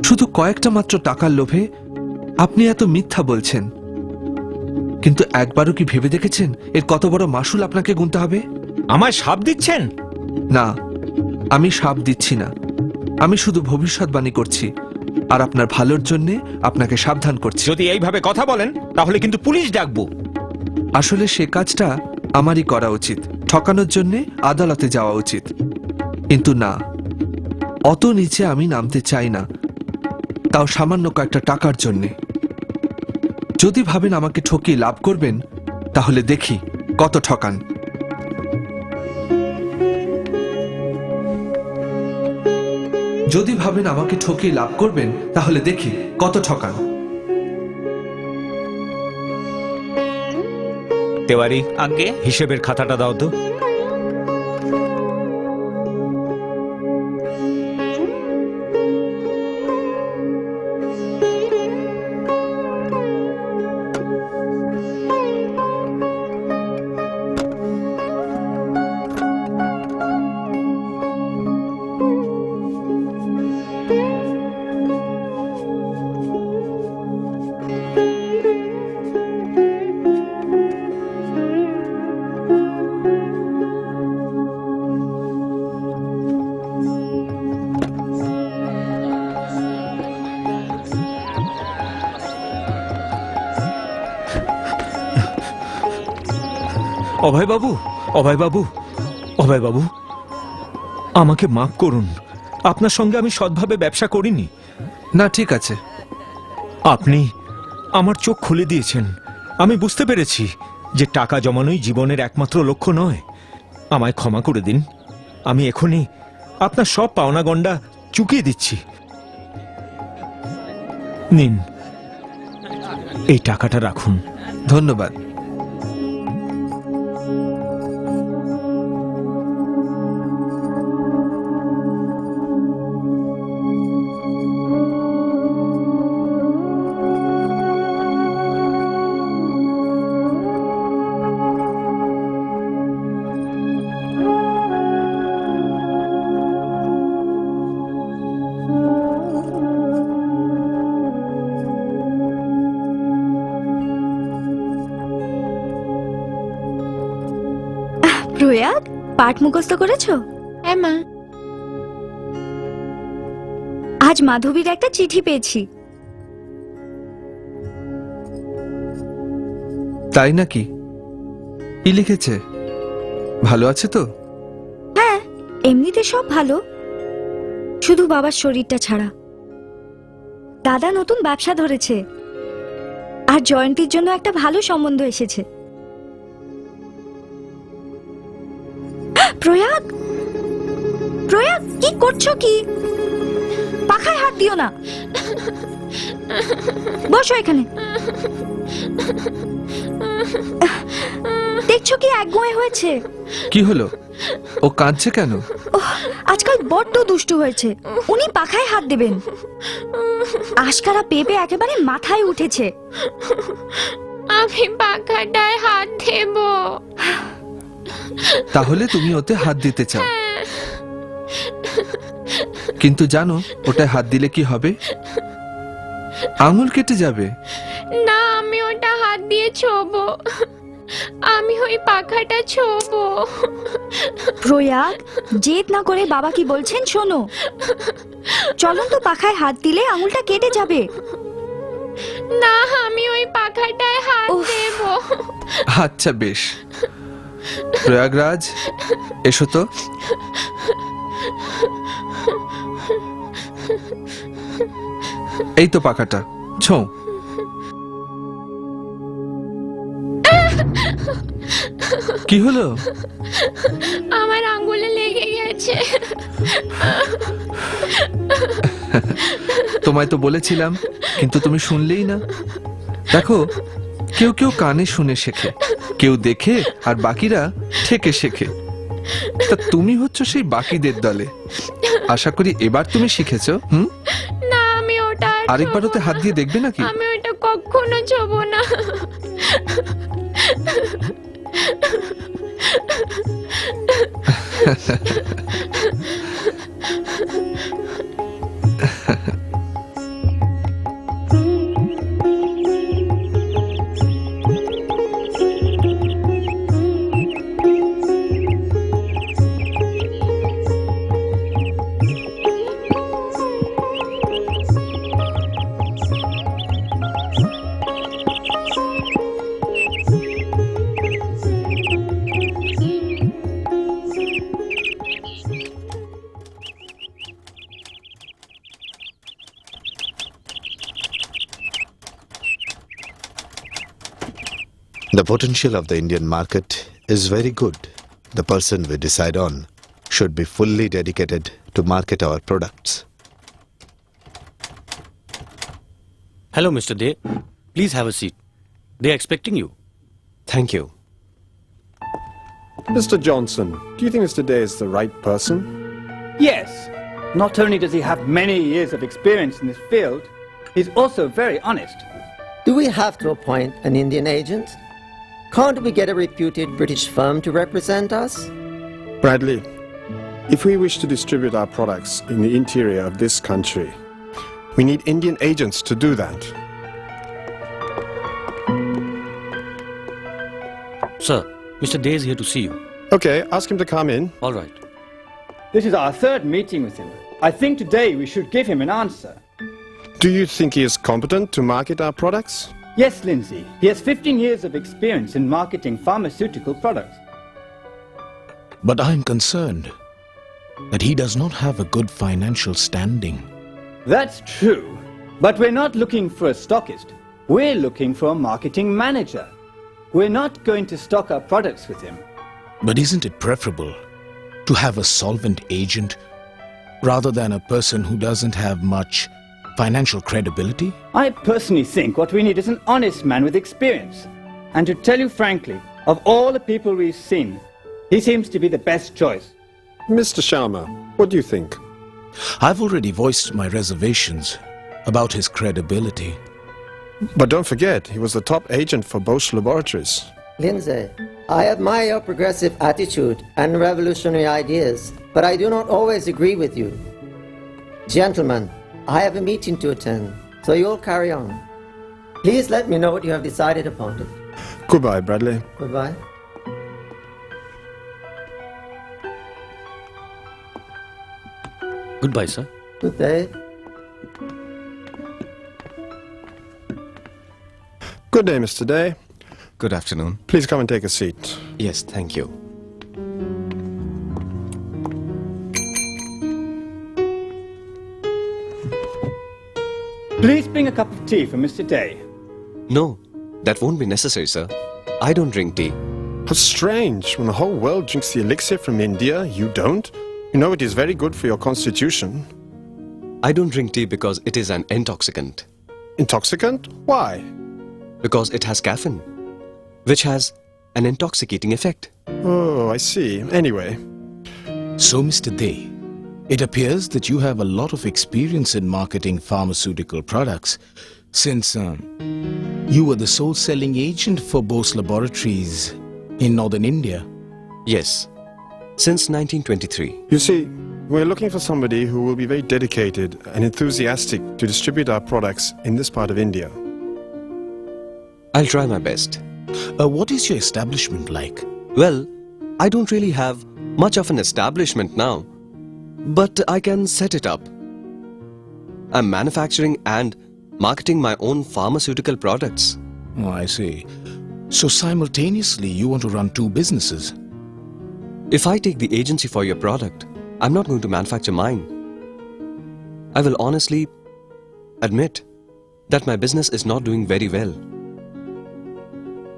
D: শুধু কয়েকটা মাত্র টাকার লোভে আপনি এত মিথ্যা বলছেন, কিন্তু একবারও কি ভেবে দেখেছেন এর কত বড় মাসুল আপনাকে গুনতে হবে?
E: আমায় শাপ দিচ্ছেন?
D: না, আমি শাপ দিচ্ছি না, আমি শুধু ভবিষ্যৎবাণী করছি আর আপনার ভালোর জন্য আপনাকে সাবধান করছি।
E: যদি এইভাবে কথা বলেন তাহলে কিন্তু পুলিশ ডাকবো।
D: আসলে সে কাজটা আমারই করা উচিত, ঠকানোর জন্য আদালতে যাওয়া উচিত, কিন্তু না, অত নিচে আমি নামতে চাই না, তাও সামান্য কয়েকটা টাকার জন্যে। যদি ভাবেন আমাকে ঠকিয়ে লাভ করবেন তাহলে দেখি কত ঠকান। যদি ভাবেন আমাকে ঠকিয়ে লাভ করবেন তাহলে দেখি কত ঠকান।
E: তেওয়ারি,
C: আগে
E: হিসেবের খাতাটা দাও তো। অভয়বাবু, অভয়বাবু, অভয়বাবু, আমাকে মাফ করুন। আপনার সঙ্গে আমি সৎভাবে ব্যবসা করিনি।
D: না, ঠিক আছে।
E: আপনি আমার চোখ খুলে দিয়েছেন। আমি বুঝতে পেরেছি যে টাকা জমানোই জীবনের একমাত্র লক্ষ্য নয়। আমায় ক্ষমা করে দিন। আমি এখনই আপনার সব পাওনা গন্ডা চুকিয়ে দিচ্ছি। নিন, এই টাকাটা রাখুন।
D: ধন্যবাদ।
H: প্রয়াগ, পাঠ মুখস্থ করেছো?
I: হ্যাঁ মা।
H: আজ মাধবীর একটা চিঠি পেয়েছি।
D: তাই নাকি? কি লিখেছে? ভালো আছে তো?
H: হ্যাঁ, এমনিতে সব ভালো, শুধু বাবার শরীরটা ছাড়া। দাদা নতুন ব্যবসা ধরেছে আর জয়ন্তীর জন্য একটা ভালো সম্বন্ধ এসেছে। প্রয়াগ, প্রয়াগ, কি করছো? কি পাখায় হাত দিও না, বসো এখানে। দেখছো কি একগুঁয়ে হয়েছে?
D: কি হলো? ও কাঁদছে কেন?
H: আজকাল বড্ড দুষ্টু হয়েছে। উনি পাখায় হাত দেবেন, আশকারা পেপে একেবারে মাথায় উঠেছে।
I: আমি পাখাটায় হাত দেব।
D: তাহলে তুমি ওতে হাত দিতে চাও, কিন্তু জানো ওটায় হাত দিলে কি হবে? আঙুল কেটে যাবে।
I: না, আমি ওটা হাত দিয়ে ছোবো। আমি ওই পাখাটা ছোবো।
H: প্রয়াগ, জেদ না করে বাবা কি বলছেন শোনো। চলন্ত পাখায় হাত দিলে আঙুলটা কেটে যাবে।
I: না, আমি ওই পাখাটায় হাত দেব।
D: আচ্ছা বেশ, প্রয়াগরাজ এসো তো। এই তো পাখাটা, ছোঁ। কি হলো?
I: আমার আঙ্গুলে লেগে গেছে।
D: তোমায় তো বলেছিলাম, কিন্তু তুমি শুনলেই না। দেখো, কেউ কেউ কানে শুনে শেখে, কেউ দেখে, আর বাকিরা ঠেকে শেখে। তা তুমি হচ্ছ সেই বাকিদের দলে। আশা করি এবার তুমি শিখেছো।
I: না, আমি ওটা
D: আরেকবার ওতে হাত দিয়ে দেখবে নাকি?
I: আমি ওটা কখনো ছোবো না।
M: The potential of the Indian market is very good. The person we decide on should be fully dedicated to market our products.
N: Hello, Mr. Day. Please have a seat. They are expecting you.
O: Thank you.
J: Mr. Johnson, do you think Mr. Day is the right person?
L: Yes. Not only does he have many years of experience in this field, he's also very honest.
P: Do we have to appoint an Indian agent? Can't we get a reputed British firm to represent us?
J: Bradley, if we wish to distribute our products in the interior of this country, we need Indian agents to do that.
N: Sir, Mr. Day is here to see you.
J: Okay, ask him to come in.
N: All right.
L: This is our third meeting with him. I think today we should give him an answer.
J: Do you think he is competent to market our products?
L: Yes, Lindsay. He has 15 years of experience in marketing pharmaceutical products.
Q: But I'm concerned that he does not have a good financial standing.
L: That's true. But we're not looking for a stockist. We're looking for a marketing manager. We're not going to stock our products with him.
Q: But isn't it preferable to have a solvent agent rather than a person who doesn't have much financial credibility?
L: I personally think what we need is an honest man with experience. And to tell you frankly, of all the people we've seen, he seems to be the best choice.
J: Mr. Sharma, what do you think?
Q: I've already voiced my reservations about his credibility.
J: But don't forget, he was the top agent for Bose Laboratories.
P: Lindsay, I admire your progressive attitude and revolutionary ideas, but I do not always agree with you. Gentlemen, I have a meeting to attend, so you'll carry on. Please let me know what you have decided upon it.
J: Goodbye, Bradley.
P: Goodbye.
N: Goodbye, sir.
P: Good day.
J: Good day, Mr. Day.
O: Good afternoon.
J: Please come and take a seat.
O: Yes, thank you.
L: Please bring a cup of tea for Mr. Day.
O: No, that won't be necessary, sir. I don't drink tea.
J: How strange. When the whole world drinks the elixir from India, you don't? You know it is very good for your constitution.
O: I don't drink tea because it is an intoxicant.
J: Intoxicant? Why?
O: Because it has caffeine, which has an intoxicating effect.
J: Oh, I see. Anyway.
Q: So, Mr. Day, it appears that you have a lot of experience in marketing pharmaceutical products since you were the sole selling agent for Bose Laboratories in northern India.
O: Yes, since 1923.
J: You see, we're looking for somebody who will be very dedicated and enthusiastic to distribute our products in this part of India.
O: I'll try my best.
Q: What is your establishment like?
O: Well, I don't really have much of an establishment now, but I can set it up. I'm manufacturing and marketing my own pharmaceutical products.
Q: Oh, I see. So simultaneously you want to run two businesses?
O: If I take the agency for your product, I'm not going to manufacture mine. I will honestly admit that my business is not doing very well.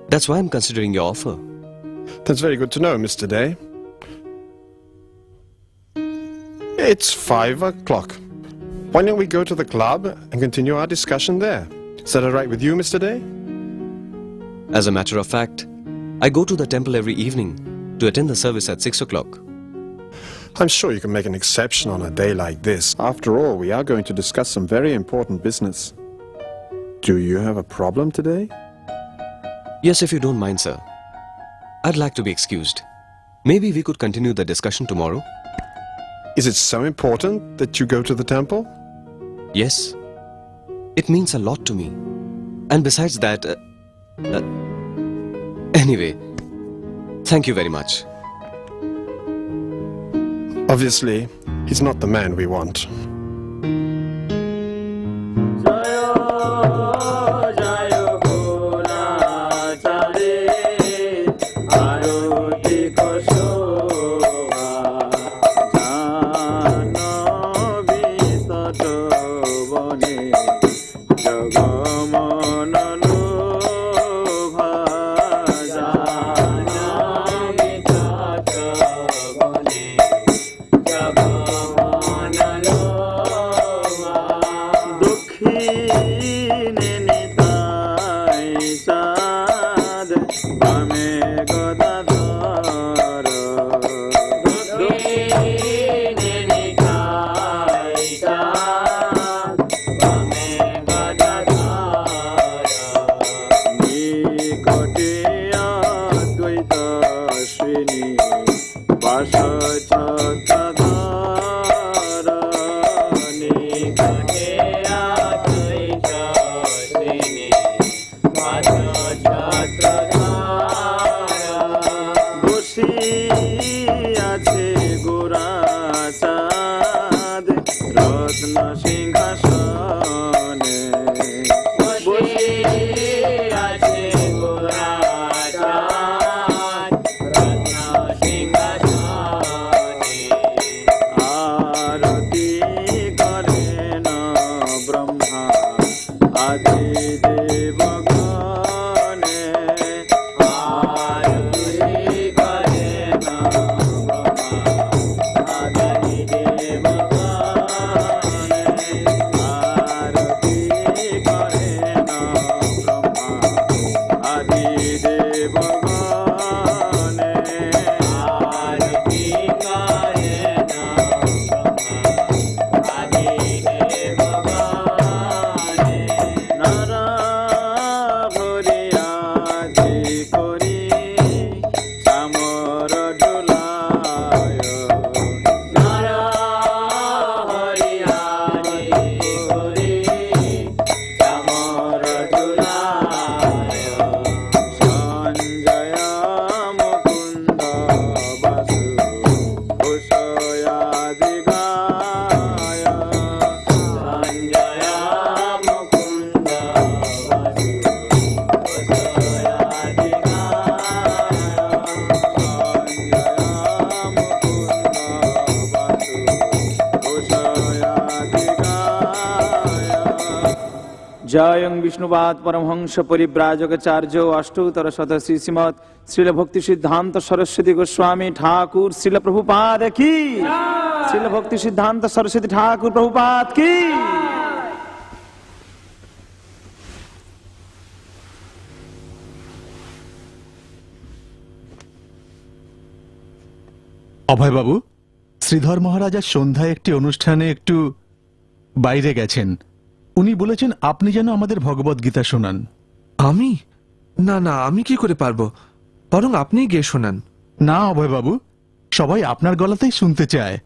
O: That's why I'm considering your offer.
J: That's very good to know, Mr. Day. It's 5 o'clock. Why don't we go to the club and continue our discussion there? Is that all right with you, Mr. Day?
O: As a matter of fact, I go to the temple every evening to attend the service at 6 o'clock.
J: I'm sure you can make an exception on a day like this. After all, we are going to discuss some very important business. Do you have a problem today?
O: Yes, if you don't mind, sir. I'd like to be excused. Maybe we could continue the discussion tomorrow?
J: Is it so important that you go to the temple?
O: Yes. It means a lot to me. And besides that... anyway, thank you very much.
J: Obviously, he's not the man we want.
L: চাঁদ বামে গদাধর দক্ষিণে নিতাই চাঁদ বামে গদাধর নিকটে অদ্বৈত শ্রেণী বাস ছত্রধর নিকটে অদ্বৈত শ্রেণী বাস ছত্রধর বসি আছে গোরা চাঁদ রত্ন সিংহাসনে বসি আছে গোরা চাঁদ রত্ন সিংহাসনে আরতি করেন ব্রহ্মা আদি দেবগণে আরতি করেন ব্রহ্মা আদি দেবগণে আরতি করেন ব্রহ্মা আদি দেবগণে আরতি করেন ব্রহ্মা আদি দেবগণে নারা হরিয়াদি করি চামর ডোলায় নারা হরিয়াদি করি চামর ডোলায় সঞ্জয় মুকুন্দ বাসু ঘোষয়াদি গায় সঞ্জয় মুকুন্দ বাসু ঘোষয়াদি জয়ং বিষ্ণুপাদ পরমহংস পরিব্রাজকাচার্য অষ্টোত্তর শত শ্রী শ্রীমৎ শ্রীল ভক্তি সিদ্ধান্ত সরস্বতী গোস্বামী ঠাকুর শ্রীল প্রভুপাদ কি শ্রীল ভক্তি সিদ্ধান্ত সরস্বতী ঠাকুর প্রভুপাদ কি
B: অভয়বাবু, শ্রীধর মহারাজ আজ সন্ধ্যায় একটি অনুষ্ঠানে একটু বাইরে গেছেন। উনি বলেছেন আপনি যেন আমাদের ভগবত গীতা শোনান।
D: আমি? না না, আমি কি করে পারবো? বরং আপনিই গিয়ে শোনান।
B: না অভয়বাবু, সবাই আপনার গলাতেই শুনতে চায়।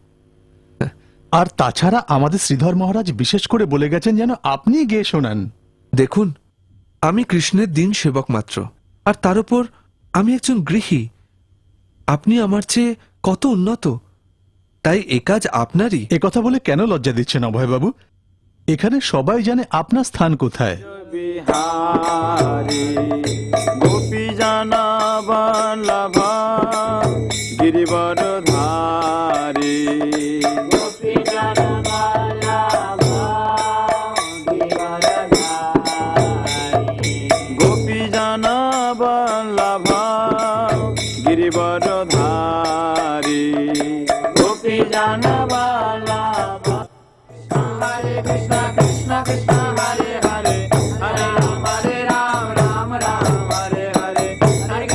B: আর তাছাড়া আমাদের শ্রীধর মহারাজ বিশেষ করে বলে গেছেন যেন আপনিই গিয়ে শোনান।
D: দেখুন, আমি কৃষ্ণের দিন সেবক মাত্র, আর তার উপর আমি একজন গৃহী। আপনি আমার চেয়ে কত উন্নত, তাই এ কাজ আপনারই।
B: এ কথা বলে কেন লজ্জা দিচ্ছেন অভয়বাবু? এখানে সবাই জানে আপনার স্থান কোথায়।
L: বিহারি গোপী জানা বল্লভা গিরিবর ধারি গোপী জানা বল্লভা গিরিবর ধারি গোপী জানা বল্লভা গিরিবর ধারি গোপী জানা বল্লভা হরে কৃষ্ণ কৃষ্ণ কৃষ্ণ হরে হরে হরে রাম রাম রাম হরে হরে হরে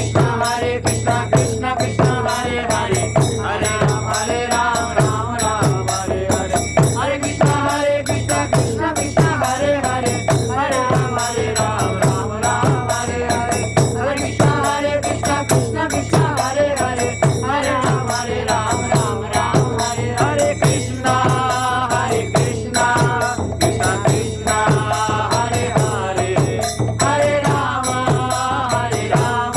L: কৃষ্ণ কৃষ্ণ কৃষ্ণ হরে হরে হরে রাম রাম রাম হরে হরে হরে কৃষ্ণ কৃষ্ণ কৃষ্ণ হরে হরে হরে রাম রাম রাম হরে হরে হরে কৃষ্ণ কৃষ্ণ কৃষ্ণ হরে হরে হরে রাম রাম রাম হরে হরে কৃষ্ণ কৃষ্ণ কৃষ্ণ হরে হরে হরে রাম রাম রাম হরে হরে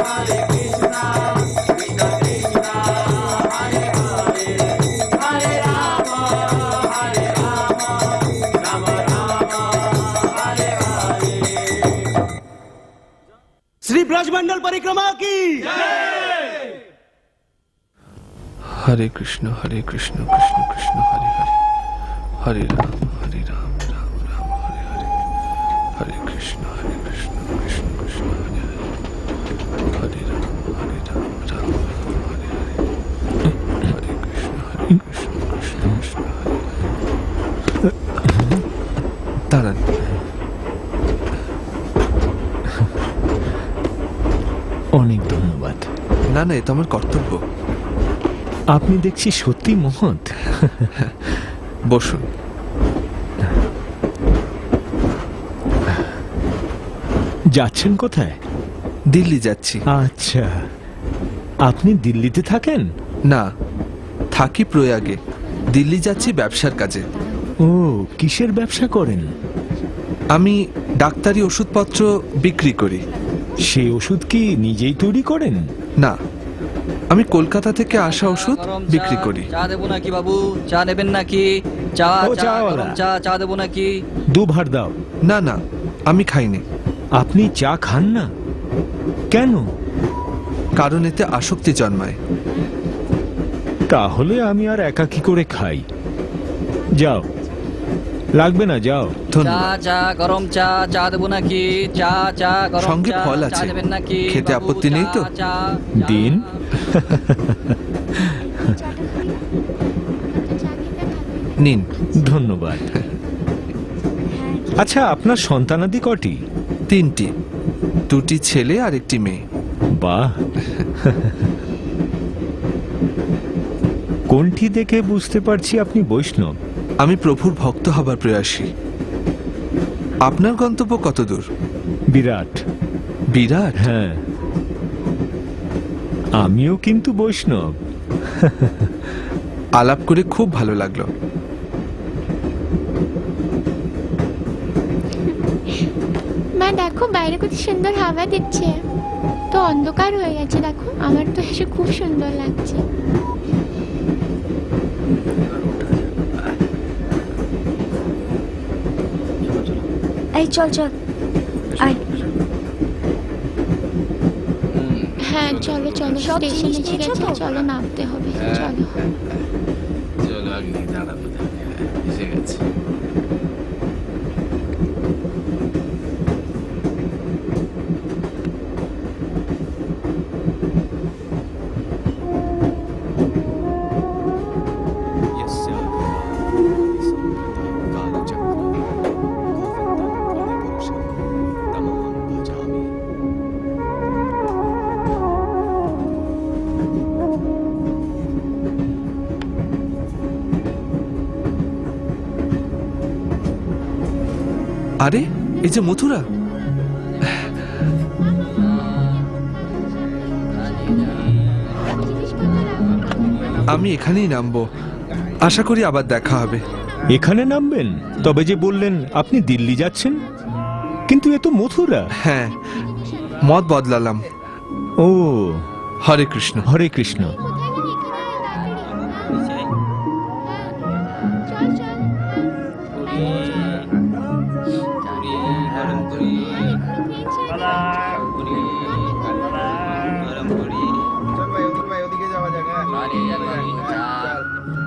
L: হরে কৃষ্ণ কৃষ্ণ কৃষ্ণ হরে হরে হরে রাম রাম হরে হরে।
N: श्री ब्रजमंडल परिक्रमा की
D: हरे कृष्ण कृष्ण कृष्ण हरे हरे हरे राम राम राम हरे हरे हरे कृष्ण कृष्ण कृष्ण हरे हरे हरे राम राम हरे हरे हरे कृष्ण कृष्ण कृष्ण हरे हरे দাঁড়ান।
E: অনেক ধন্যবাদ।
D: না না, এ তো আমার কর্তব্য।
E: আপনি দেখছি সত্যি মহৎ।
D: বসুন।
E: যাচ্ছেন কোথায়?
D: দিল্লি যাচ্ছি।
E: আচ্ছা, আপনি দিল্লিতে থাকেন?
D: না, থাকি প্রয়াগে। দিল্লি যাচ্ছি ব্যবসার কাজে।
E: ও, কিসের ব্যবসা করেন?
D: আমি ডাক্তারি ওষুধপত্র বিক্রি করি।
E: সেই ওষুধ কি নিজেই তৈরি করেন?
D: না, আমি কলকাতা থেকে আসা ওষুধ বিক্রি করি।
C: চা দেবো নাকি বাবু? চা নেবেন নাকি? চা
E: ও,
C: চা
E: চাওয়ালা।
C: গরম চা চা দেবো নাকি?
E: দুভার দাও।
D: না না, আমি খাইনি।
E: আপনি চা খান না কেন?
D: কারণ এতে আসক্তি জন্মায়।
E: তাহলে আমি আর একা কি করে খাই? যাও, লাগবে না, যাও।
C: চা চা গরম চা চা দেবো নাকি? চা চা গরম
D: সঙ্গে
C: চা
D: ফল
C: চা
D: আছে।
C: দেবেন নাকি?
D: খেতে
C: বাবু,
D: আপত্তি নেই তো?
C: চা, চা,
E: দিন।
D: নিন।
E: ধন্যবাদ। আচ্ছা, আপনার সন্তানাদি কটি?
D: 3টি, 2টি ছেলে আর 1টি মেয়ে।
E: বাহ। কোনটি দেখে বুঝতে পারছি আপনি বৈষ্ণব?
D: আমি প্রভুর ভক্ত হবার প্রয়াসী। আপনার গন্তব্য কত দূর?
E: বিরাট।
D: বিরাট?
E: হ্যাঁ, আমিও কিন্তু বৈষ্ণব।
D: আলাপ করে খুব ভালো লাগলো।
I: মা দেখো, বাইরে কত সুন্দর হাওয়া দিচ্ছে। তো অন্ধকার হয়ে গেছে, দেখো আমার তো এসে খুব সুন্দর লাগছে।
H: এই চল চল, আয়।
I: হ্যাঁ চলো চলো,
H: সব
I: স্টেশন
H: জিনিস
I: এসে
H: নিয়েছো
I: গেছে,
H: তো?
I: চলো নামতে হবে, চলো।
D: আরে, এই যে মথুরা। আমি এখানেই নামবো। আশা করি আবার দেখা হবে।
E: এখানে নামবেন? তবে যে বললেন আপনি দিল্লি যাচ্ছেন, কিন্তু এ তো মথুরা।
D: হ্যাঁ, মত বদলালাম।
E: ও,
D: হরে কৃষ্ণ।
E: হরে কৃষ্ণ।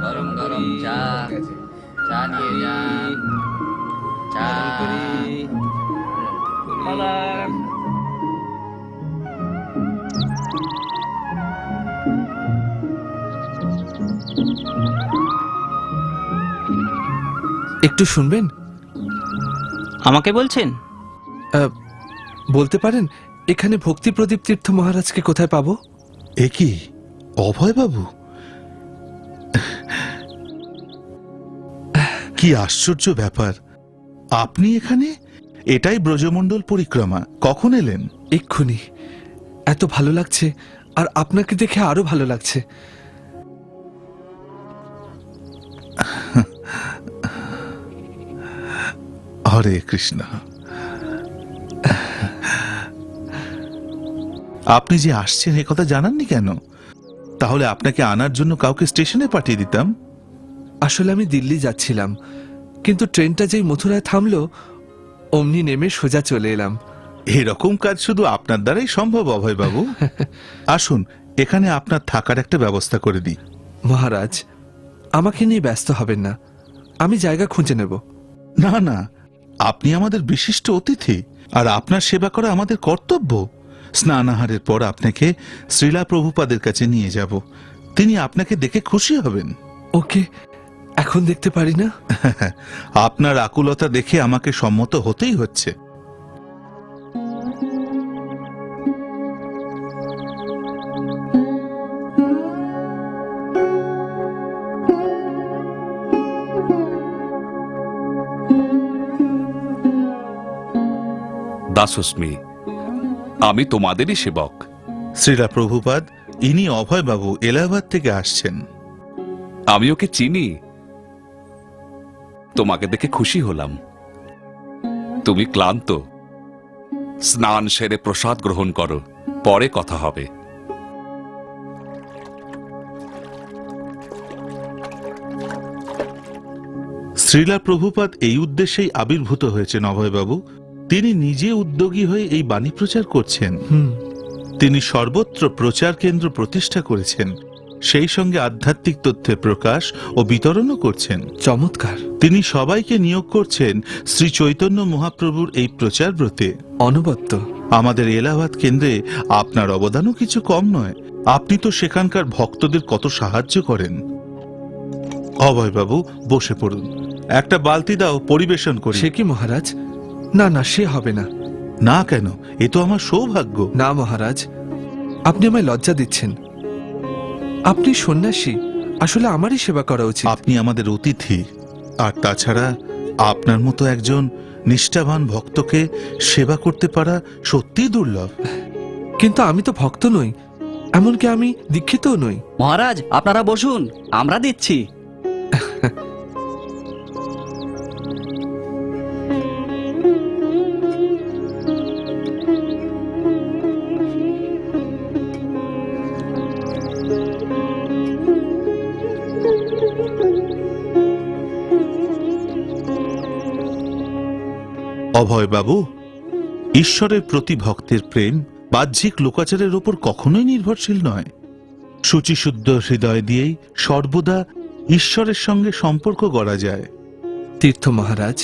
C: গরম গরম চা চা নিয়ে যান। চা
D: একটু শুনবেন?
C: আমাকে বলছেন?
D: বলতে পারেন এখানে ভক্তি প্রদীপ তীর্থ মহারাজকে কোথায় পাবো?
F: এ কি অভয়বাবু? কি আশ্চর্য ব্যাপার! আপনি এখানে? এটাই ব্রজমণ্ডল পরিক্রমা। কখন এলেন?
D: এক্ষুনি। এত ভালো লাগছে, আর আপনাকে দেখে আরো ভালো লাগছে।
F: হরে কৃষ্ণ। আপনি যে আসছেন এ কথা জানাননি কেন? তাহলে আপনাকে আনার জন্য কাউকে স্টেশনে পাঠিয়ে দিতাম।
D: আসলে আমি দিল্লি যাচ্ছিলাম, কিন্তু ট্রেনটা যেই মথুরায় থামলো অমনি নেমে সোজা চলে এলাম।
F: এরকম কাজ শুধু আপনার দ্বারাই সম্ভব অভয়বাবু। আসুন, এখানে আপনার থাকার একটা ব্যবস্থা করে দিই।
D: মহারাজ, আমাকে নিয়ে ব্যস্ত হবেন না, আমি জায়গা খুঁজে নেব।
F: না না, আপনি আমাদের বিশিষ্ট অতিথি, আর আপনার সেবা করা আমাদের কর্তব্য। স্নানাহারের পর আপনাকে শ্রীলা প্রভুপাদের কাছে নিয়ে যাব। তিনি আপনাকে দেখে খুশি হবেন।
D: ওকে, এখন দেখতে পারি না?
F: আপনার আকুলতা দেখে আমাকে সম্মত হতেই হচ্ছে।
K: দাসস্মি, আমি তোমাদেরই সেবক।
F: শ্রীলা প্রভুপাদ, ইনি অভয়বাবু, এলাহাবাদ থেকে আসছেন।
K: আমি ওকে চিনি। তোমাকে দেখে খুশি হলাম। তুমি ক্লান্ত, স্নান সেরে প্রসাদ গ্রহণ করো, পরে কথা হবে।
F: শ্রীলা প্রভুপাদ এই উদ্দেশ্যেই আবির্ভূত হয়েছেন অভয়বাবু। তিনি নিজে উদ্যোগী হয়ে এই বাণী প্রচার করছেন। তিনি সর্বত্র প্রচার কেন্দ্র প্রতিষ্ঠা করেছেন, সেই সঙ্গে আধ্যাত্মিক তথ্যের প্রকাশ ও বিতরণও করছেন।
D: চমৎকার।
F: তিনি সবাইকে নিয়োগ করছেন শ্রী চৈতন্য মহাপ্রভুর এই প্রচার ব্রতে।
D: অনবদ্য।
F: আমাদের এলাহাবাদ কেন্দ্রে আপনার অবদানও কিছু কম নয়। আপনি তো সেখানকার ভক্তদের কত সাহায্য করেন। অভয়বাবু, বসে পড়ুন, একটা বালতি দাও, পরিবেশন করি।
D: সে কি মহারাজ? না না, সে হবে না।
F: না কেন? এ তো আমার সৌভাগ্য।
D: না মহারাজ, আপনি আমায় লজ্জা দিচ্ছেন। আপনি সন্ন্যাসী, আসলে আমারই সেবা করা উচিত।
F: আপনি আমাদের অতিথি, আর তাছাড়া আপনার মতো একজন নিষ্ঠাবান ভক্তকে সেবা করতে পারা সত্যিই দুর্লভ।
D: কিন্তু আমি তো ভক্ত নই, এমনকি আমি দীক্ষিতও নই।
C: মহারাজ, আপনারা বসুন, আমরা দিচ্ছি।
F: অভয়বাবু, ঈশ্বরের প্রতি ভক্তের প্রেম বাহ্যিক লোকাচারের ওপর কখনোই নির্ভরশীল নয়। শুচিশুদ্ধ হৃদয় দিয়েই সর্বদা ঈশ্বরের সঙ্গে সম্পর্ক গড়া যায়।
D: তীর্থ মহারাজ,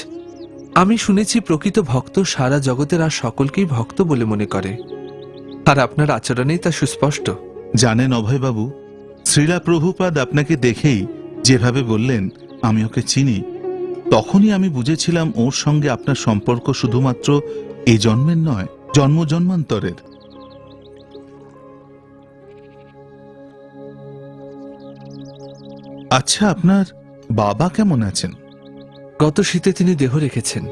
D: আমি শুনেছি প্রকৃত ভক্ত সারা জগতের আর সকলকেই ভক্ত বলে মনে করে, আর আপনার আচরণেই তা সুস্পষ্ট।
F: জানেন অভয়বাবু, শ্রীলা প্রভুপাদ আপনাকে দেখেই যেভাবে বললেন আমি ওকে চিনি, তখনই আমি বুঝেছিলাম ওর সঙ্গে আপনার সম্পর্ক শুধুমাত্র এই জন্মের নয়, জন্ম জন্মান্তরের। আচ্ছা, আপনার বাবা কেমন আছেন?
D: গত শীতে তিনি দেহ রেখেছেন।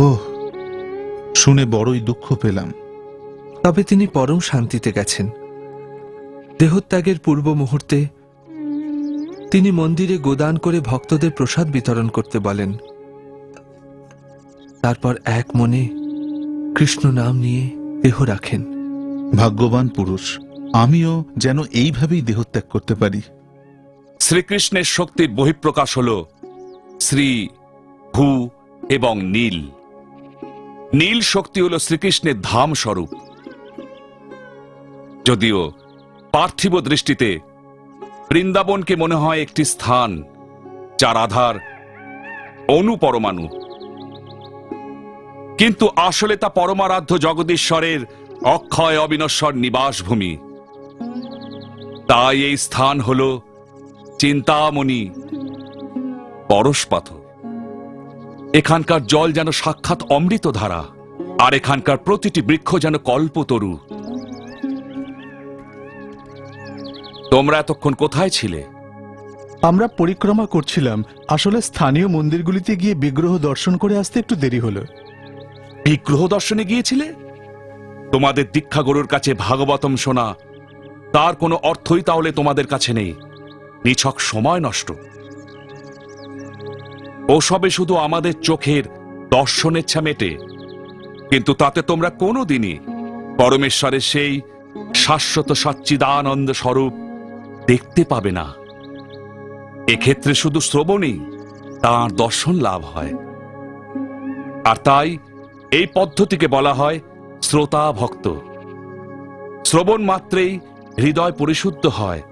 F: ওহ, শুনে বড়ই দুঃখ পেলাম।
D: তবে তিনি পরম শান্তিতে গেছেন। দেহত্যাগের পূর্ব মুহূর্তে তিনি মন্দিরে গোদান করে ভক্তদের প্রসাদ বিতরণ করতে বলেন। তারপর এক মনে কৃষ্ণ নাম নিয়ে দেহ রাখেন।
F: ভাগ্যবান পুরুষ। আমিও যেন এইভাবেই দেহত্যাগ করতে পারি।
K: শ্রীকৃষ্ণের শক্তির বহিঃপ্রকাশ হল শ্রী, ভূ এবং নীল। নীল শক্তি হল শ্রীকৃষ্ণের ধাম স্বরূপ। যদিও পার্থিব দৃষ্টিতে বৃন্দাবনকে মনে হয় একটি স্থান যার আধার অনুপরমাণু, কিন্তু আসলে তা পরমারাধ্য জগদীশ্বরের অক্ষয় অবিনশ্বর নিবাসভূমি। তাই এই স্থান হল চিন্তামণি পরশপাথর। এখানকার জল যেন সাক্ষাৎ অমৃত ধারা, আর এখানকার প্রতিটি বৃক্ষ যেন কল্পতরু। তোমরা এতক্ষণ কোথায় ছিলে?
B: আমরা পরিক্রমা করছিলাম। আসলে স্থানীয় মন্দিরগুলিতে গিয়ে বিগ্রহ দর্শন করে আসতে একটু দেরি হলো।
K: বিগ্রহ দর্শনে গিয়েছিলে? তোমাদের দীক্ষাগুরুর কাছে ভাগবতম শোনা, তার কোনো অর্থই তাহলে তোমাদের কাছে নেই। নিছক সময় নষ্ট। ওসবে শুধু আমাদের চোখের দর্শনেচ্ছা মেটে, কিন্তু তাতে তোমরা কোনোদিনই পরমেশ্বরের সেই শাশ্বত সচ্চিদানন্দ স্বরূপ দেখতে পাবে না। এক্ষেত্রে শুধু শ্রবণেই তাঁর দর্শন লাভ হয়। আর তাই এই পদ্ধতিকে বলা হয় শ্রোতা ভক্ত। শ্রবণ মাত্রেই হৃদয় পরিশুদ্ধ হয়,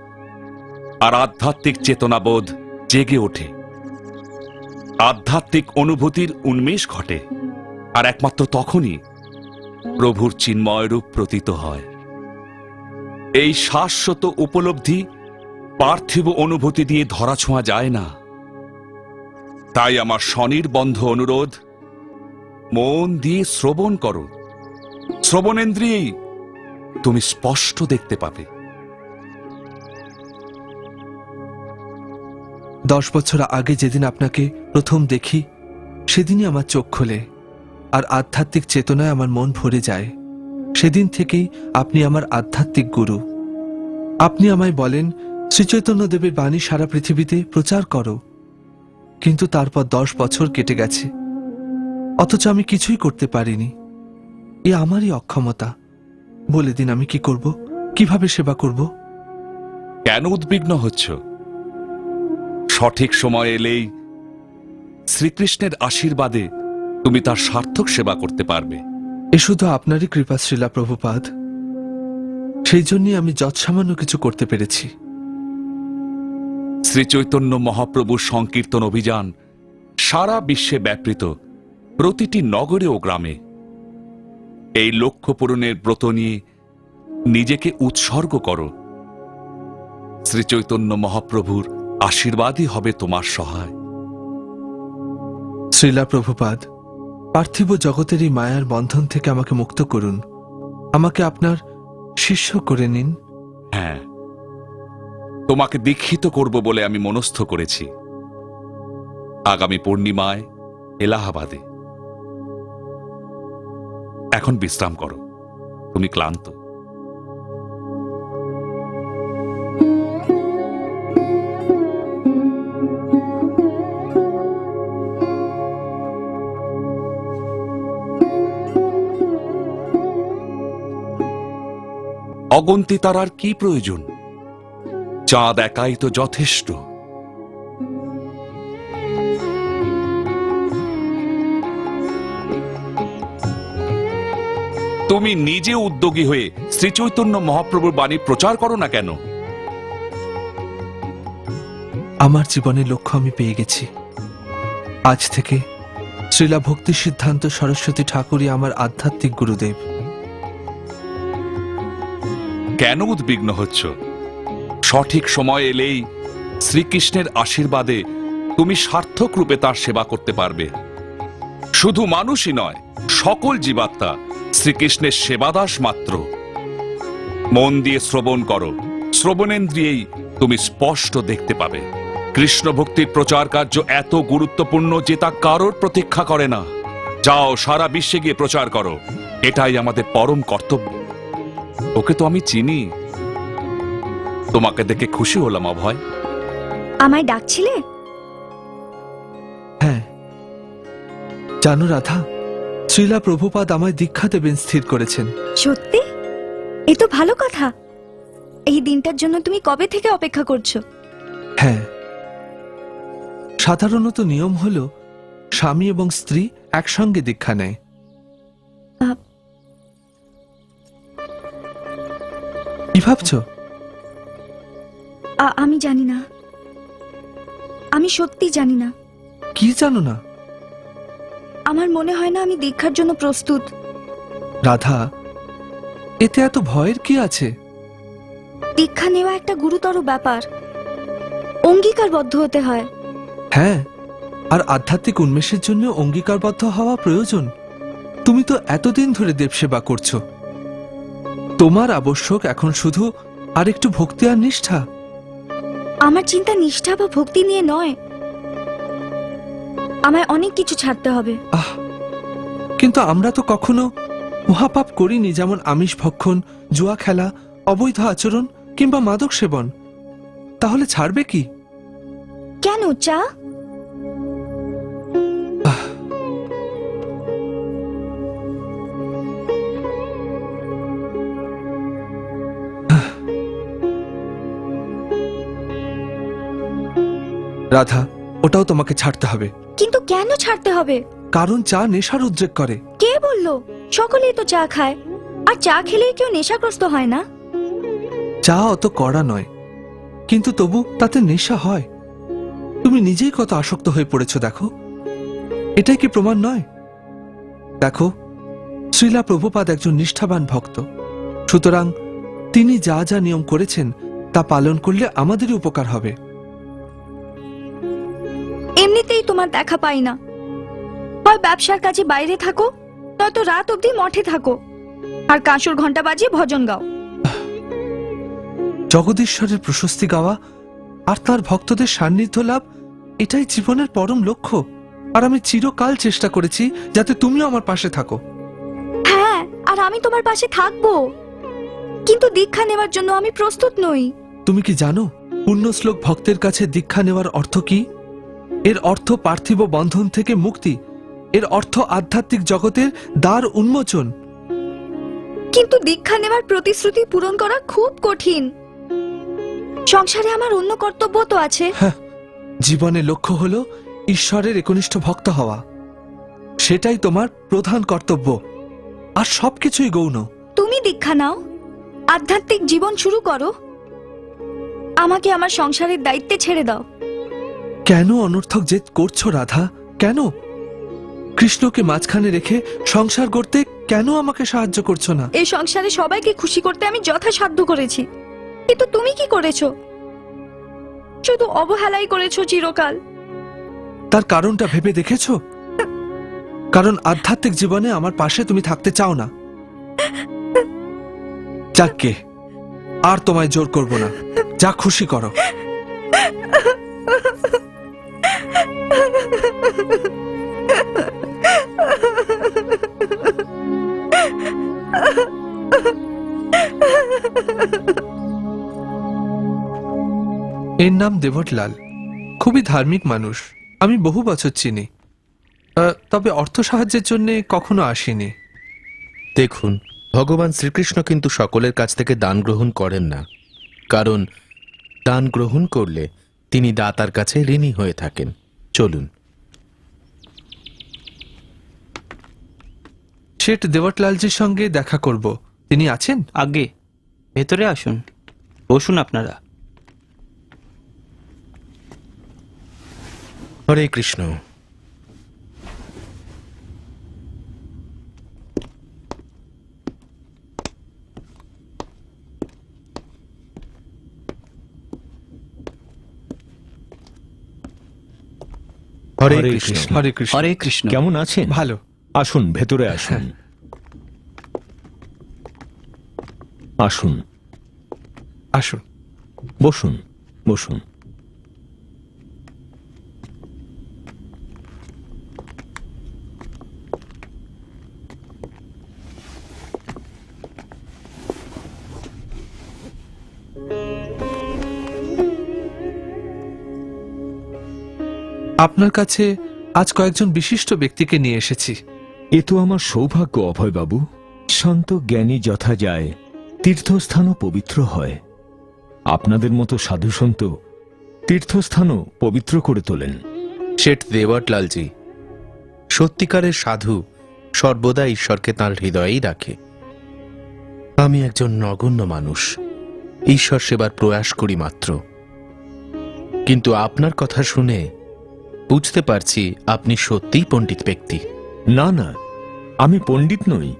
K: আর আধ্যাত্মিক চেতনাবোধ জেগে ওঠে, আধ্যাত্মিক অনুভূতির উন্মেষ ঘটে, আর একমাত্র তখনই প্রভুর চিন্ময় রূপ প্রতীত হয়। এই শাশ্বত উপলব্ধি পার্থিব অনুভূতি দিয়ে ধরা ছোঁয়া যায় না। তাই আমার স্বনির্বন্ধ অনুরোধ, মন দিয়ে শ্রবণ করো। শ্রবণেন্দ্রিয়েই তুমি স্পষ্ট দেখতে পাবে।
D: 10 বছর আগে যেদিন আপনাকে প্রথম দেখি, সেদিনই আমার চোখ খোলে আর আধ্যাত্মিক চেতনায় আমার মন ভরে যায়। সেদিন থেকেই আপনি আমার আধ্যাত্মিক গুরু। আপনি আমায় বলেন, শ্রীচৈতন্য দেবের বাণী সারা পৃথিবীতে প্রচার করো। কিন্তু তারপর 10 বছর কেটে গেছে, অথচ আমি কিছুই করতে পারিনি। এ আমারই অক্ষমতা। বলে দিন আমি কি করব, কিভাবে সেবা করব?
K: কেন উদ্বিগ্ন হচ্ছ? সঠিক সময় এলেই শ্রীকৃষ্ণের আশীর্বাদে তুমি তার সার্থক সেবা করতে পারবে।
D: এ শুধু আপনারই কৃপা শ্রীলা প্রভুপাদ। সেই জন্যই আমি যৎসামান্য কিছু করতে পেরেছি।
K: শ্রীচৈতন্য মহাপ্রভুর সংকীর্তন অভিযান সারা বিশ্বে ব্যাপৃত, প্রতিটি নগরে ও গ্রামে। এই লক্ষ্য পূরণের ব্রত নিয়ে নিজেকে উৎসর্গ করো। শ্রীচৈতন্য মহাপ্রভুর আশীর্বাদই হবে তোমার সহায়।
D: শ্রীলা প্রভুপাদ, পার্থিব জগতের এই মায়ার বন্ধন থেকে আমাকে মুক্ত করুন। আমাকে আপনার শিষ্য করে নিন।
K: হ্যাঁ, তোমাকে দীক্ষিত করব বলে আমি মনস্থ করেছি। আগামী পূর্ণিমায় এলাহাবাদে। এখন বিশ্রাম করো, তুমি ক্লান্ত। অগন্তি তারার কি প্রয়োজন? চাঁদ একাই তো যথেষ্ট। তুমি নিজে উদ্যোগী হয়ে শ্রীচৈতন্য মহাপ্রভুর বাণী প্রচার করো না কেন?
D: আমার জীবনের লক্ষ্য আমি পেয়ে গেছি। আজ থেকে শ্রীলা ভক্তি সিদ্ধান্ত সরস্বতী ঠাকুরই আমার আধ্যাত্মিক গুরুদেব।
K: কেন উদ্বিগ্ন হচ্ছ? সঠিক সময় এলেই শ্রীকৃষ্ণের আশীর্বাদে তুমি সার্থক রূপে তার সেবা করতে পারবে। শুধু মানুষই নয়, সকল জীবাত্মা শ্রীকৃষ্ণের সেবাদাস মাত্র। মন দিয়ে শ্রবণ করো। শ্রবণেন্দ্রিয়েই তুমি স্পষ্ট দেখতে পাবে। কৃষ্ণ ভক্তির প্রচার কার্য এত গুরুত্বপূর্ণ যে তা কারোর প্রতীক্ষা করে না। যাও, সারা বিশ্বে গিয়ে প্রচার করো। এটাই আমাদের পরম কর্তব্য। ওকে তো আমি চিনি। তোমাকে দেখে খুশি হলাম অভয়।
H: আমায় ডাকছিলে?
D: হ্যাঁ, জানো রাধা, শ্রীলা প্রভুপাদ আমায় দীক্ষা দেবেন স্থির করেছেন।
H: সত্যি? এ তো ভালো কথা। এই দিনটার জন্য তুমি কবে থেকে অপেক্ষা করছো?
D: হ্যাঁ, সাধারণত নিয়ম হল স্বামী এবং স্ত্রী একসঙ্গে দীক্ষা নেয়। কি ভাবছো?
H: আমি জানি না। আমি সত্যি জানি না।
D: কি জানো না?
H: আমার মনে হয় না আমি দীক্ষার জন্য প্রস্তুত।
D: রাধা, এতে এত ভয়ের কি আছে?
H: দীক্ষা নেওয়া একটা গুরুতর ব্যাপার। অঙ্গীকারবদ্ধ হতে হয়।
D: হ্যাঁ, আর আধ্যাত্মিক উন্মেষের জন্য অঙ্গীকারবদ্ধ হওয়া প্রয়োজন। তুমি তো এতদিন ধরে দেবসেবা করছো। তোমার আবশ্যক এখন শুধু আর একটু ভক্তি আর নিষ্ঠা।
H: আমার চিন্তা নিষ্ঠা বা ভক্তি নিয়ে নয়। আমায় অনেক কিছু ছাড়তে হবে।
D: কিন্তু আমরা তো কখনো মহাপাপ করিনি, যেমন আমিষ ভক্ষণ, জুয়া খেলা, অবৈধ আচরণ কিংবা মাদক সেবন। তাহলে ছাড়বে কি?
H: কেন? চা?
D: রাধা, ওটাও তোমাকে ছাড়তে হবে।
H: কিন্তু কেন ছাড়তে হবে?
D: কারণ চা নেশার উদ্রেক করে।
H: কে বললো? সকলেই তো চা খায়, আর চা খেলেই কেউ নেশাগ্রস্ত হয় না।
D: চা অত কড়া নয়, কিন্তু তবু তাতে নেশা হয়। তুমি নিজেই কত আসক্ত হয়ে পড়েছ দেখো। এটাই কি প্রমাণ নয়? দেখো, শ্রীলা প্রভুপাদ একজন নিষ্ঠাবান ভক্ত। সুতরাং তিনি যা যা নিয়ম করেছেন তা পালন করলে আমাদেরই উপকার হবে।
H: এমনিতেই তোমার দেখা পাই না, হয় ব্যবসার কাজে বাইরে থাকো, নয়তো রাত অবধি মঠে থাকো আর কাঁসর ঘন্টা বাজিয়ে ভজন গাও।
D: জগদীশ্বরের প্রশস্তি গাওয়া আর তার ভক্তদের সান্নিধ্য লাভ, এটাই জীবনের পরম লক্ষ্য। আর আমি চিরকাল চেষ্টা করেছি যাতে তুমিও আমার পাশে থাকো।
H: হ্যাঁ, আর আমি তোমার পাশে থাকবো, কিন্তু দীক্ষা নেওয়ার জন্য আমি প্রস্তুত নই।
D: তুমি কি জানো পুণ্যশ্লোক ভক্তের কাছে দীক্ষা নেওয়ার অর্থ কি? এর অর্থ পার্থিব বন্ধন থেকে মুক্তি, এর অর্থ আধ্যাত্মিক জগতের দ্বার উন্মোচন।
H: কিন্তু দীক্ষা নেওয়ার প্রতিশ্রুতি পূরণ করা খুব কঠিন। সংসারে আমার অন্য কর্তব্য তো আছে।
D: জীবনের লক্ষ্য হলো ঈশ্বরের একনিষ্ঠ ভক্ত হওয়া, সেটাই তোমার প্রধান কর্তব্য, আর সবকিছুই গৌণ।
H: তুমি দীক্ষা নাও, আধ্যাত্মিক জীবন শুরু করো, আমাকে আমার সংসারের দায়িত্বে ছেড়ে দাও।
D: কেন অনর্থক জেদ করছো রাধা? কেন কৃষ্ণকে মাঝখানে রেখে সংসার করতে কেন আমাকে সাহায্য করছো না?
H: এই সংসারে সবাইকে খুশি করতে আমি যথাসাধ্য করেছি, কিন্তু তুমি কি করেছো? শুধু অবহেলাই করেছো চিরকাল।
D: তার কারণটা ভেবে দেখেছো? কারণ আধ্যাত্মিক জীবনে আমার পাশে তুমি থাকতে চাও না। যাকে আর তোমায় জোর করব না, যা খুশি করো। এর নাম দেবটলাল, খুবই ধার্মিক মানুষ। আমি বহু বছর চিনি, তবে অর্থ সাহায্যের জন্য কখনো আসিনি।
A: দেখুন, ভগবান শ্রীকৃষ্ণ কিন্তু সকলের কাছ থেকে দান গ্রহণ করেন না, কারণ দান গ্রহণ করলে তিনি দাতার কাছে ঋণী হয়ে থাকেন। চলুন।
D: শেঠ দেবটলালজির সঙ্গে দেখা করব, তিনি আছেন?
N: আগে ভেতরে আসুন, বসুন আপনারা।
A: হরে কৃষ্ণ। হরে কৃষ্ণ।
D: হরে কৃষ্ণ।
C: হরে কৃষ্ণ।
E: কেমন আছেন?
D: ভালো।
E: আসুন, ভেতরে আসুন। আসুন
D: আসুন,
E: বসুন বসুন।
D: আপনার কাছে আজ কয়েকজন বিশিষ্ট ব্যক্তিকে নিয়ে এসেছি।
E: এ তো আমার সৌভাগ্য অভয়বাবু। শান্ত জ্ঞানী যথা যায়, তীর্থস্থানও পবিত্র হয়। আপনাদের মতো সাধুসন্ত তীর্থস্থানও পবিত্র করে তোলেন।
A: শেঠ দেবটলালজি সত্যিকারের সাধু সর্বদা ঈশ্বরকে তাঁর হৃদয়েই রাখে। আমি একজন নগণ্য মানুষ, ঈশ্বর সেবার প্রয়াস করি মাত্র। কিন্তু আপনার কথা শুনে বুঝতে পারছি আপনি সত্যিই পণ্ডিত ব্যক্তি।
E: না না, আমি পণ্ডিত নই,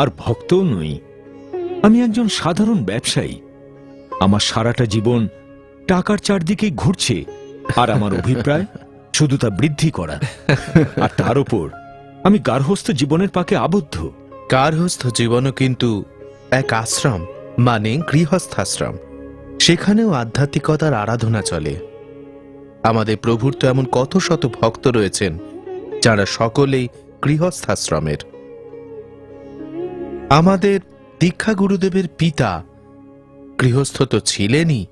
E: আর ভক্তও নই। আমি একজন সাধারণ ব্যবসায়ী। আমার সারাটা জীবন টাকার চারদিকেই ঘুরছে, আর আমার অভিপ্রায় শুধু তা বৃদ্ধি করা। আর তার উপর আমি গার্হস্থ জীবনের পাকে আবদ্ধ।
A: গার্হস্থ জীবনও কিন্তু এক আশ্রম, মানে গৃহস্থাশ্রম। সেখানেও আধ্যাত্মিকতার আরাধনা চলে। আমাদের প্রভুর তো এমন কত শত ভক্ত রয়েছেন যারা সকলেই গৃহস্থাশ্রমের। আমাদের দীক্ষা গুরুদেবের পিতা গৃহস্থ তো ছিলেনই,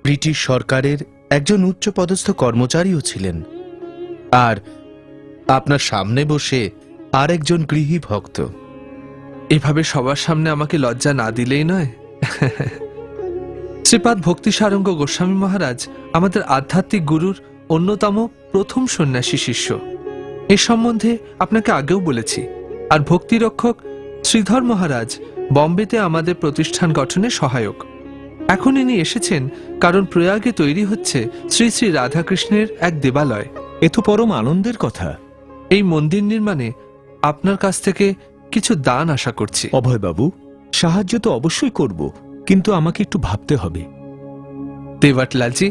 A: ব্রিটিশ সরকারের একজন উচ্চপদস্থ কর্মচারীও ছিলেন। আর আপনার সামনে বসে আরেকজন গৃহী ভক্ত।
D: এভাবে সবার সামনে আমাকে লজ্জা না দিলেই নয়। শ্রীপাদ ভক্তি সারঙ্গ গোস্বামী মহারাজ আমাদের আধ্যাত্মিক গুরুর অন্যতম প্রথম সন্ন্যাসী শিষ্য। এ সম্বন্ধে আপনাকে আগেও বলেছি। আর ভক্তিরক্ষক শ্রীধর মহারাজ বম্বেতে আমাদের প্রতিষ্ঠান গঠনে সহায়ক। এখন ইনি এসেছেন কারণ প্রয়াগে তৈরি হচ্ছে শ্রী শ্রী রাধাকৃষ্ণের এক দেবালয়।
E: এ তো পরম আনন্দের কথা।
D: এই মন্দির নির্মাণে আপনার কাছ থেকে কিছু দান আশা করছি।
E: অভয়বাবু, সাহায্য তো অবশ্যই করব, কিন্তু আমাকে একটু ভাবতে হবে।
D: দেবটলালজি,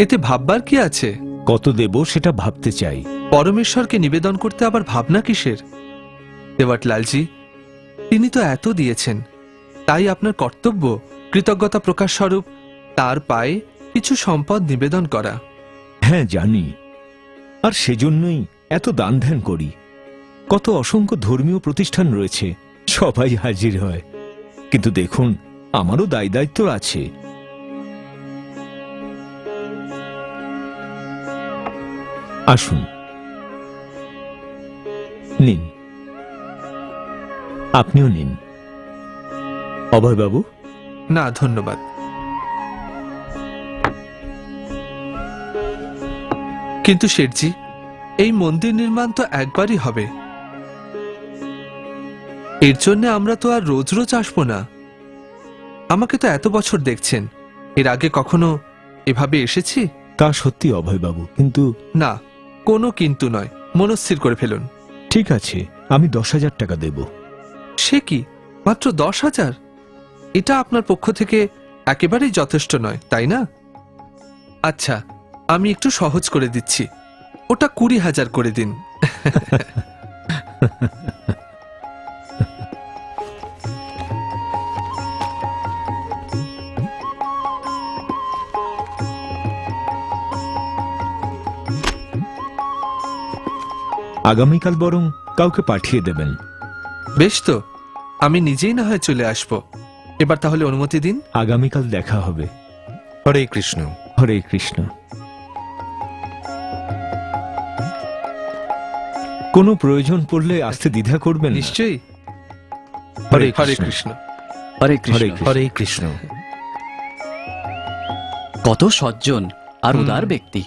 D: এতে ভাববার কি আছে?
E: কত দেব সেটা ভাবতে চাই।
D: পরমেশ্বরকে নিবেদন করতে আবার ভাবনা কিসের? দেবটলালজি, তিনি তো এত দিয়েছেন, তাই আপনার কর্তব্য কৃতজ্ঞতা প্রকাশ স্বরূপ তার পায়ে কিছু সম্পদ নিবেদন করা।
E: হ্যাঁ জানি, আর সেজন্যই এত দান ধ্যান করি। কত অসংখ্য ধর্মীয় প্রতিষ্ঠান রয়েছে, সবাই হাজির হয়। কিন্তু দেখুন, আমারও দায় দায়িত্ব আছে। আসুন, নিন, আপনিও নিন। অভয়বাবু?
D: না ধন্যবাদ। কিন্তু শেঠজি, এই মন্দির নির্মাণ তো একবারই হবে, এর জন্য আমরা তো আর রোজ রোজ আসবো না। আমাকে তো এত বছর দেখছেন, এর আগে কখনো এভাবে এসেছি?
E: তা সত্যি অভয়বাবু, কিন্তু
D: না, কোনো কিন্তু নয়, মনস্থির করে ফেলুন।
E: ঠিক আছে, আমি 10,000 টাকা দেব।
D: সে কি, মাত্র 10,000? এটা আপনার পক্ষ থেকে একেবারেই যথেষ্ট নয়, তাই না? আচ্ছা, আমি একটু সহজ করে দিচ্ছি, ওটা 20,000 করে দিন।
E: আগামীকাল বরং কাউকে পাঠিয়ে দেবেন।
D: বেশ তো, আমি নিজেই না হয় চলে আসব। এবার তাহলে অনুমতি দিন।
E: আগামীকাল দেখা হবে।
A: হরে কৃষ্ণ।
E: হরে কৃষ্ণ। কোনো প্রয়োজন পড়লে আসতে দ্বিধা করবেন না।
D: নিশ্চয়ই।
A: হরে
D: হরে
A: কৃষ্ণ।
D: কৃষ্ণ।
C: হরে
E: হরে
C: কৃষ্ণ।
E: কৃষ্ণ।
A: হরে কৃষ্ণ।
C: কত সজ্জন আর উদার ব্যক্তি।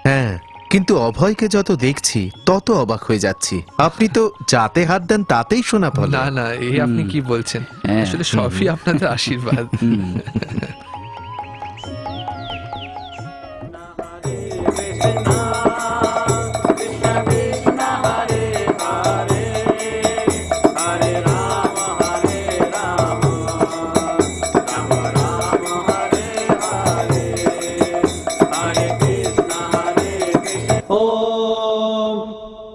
A: হ্যাঁ, কিন্তু অভয়কে যত দেখছি তত অবাক হয়ে যাচ্ছি। আপনি তো যাতে হাত দেন তাতেই শোনা ফলে।
D: না না, এই আপনি কি বলছেন?
C: হ্যাঁ।
D: আসলে সবই আপনাদের আশীর্বাদ।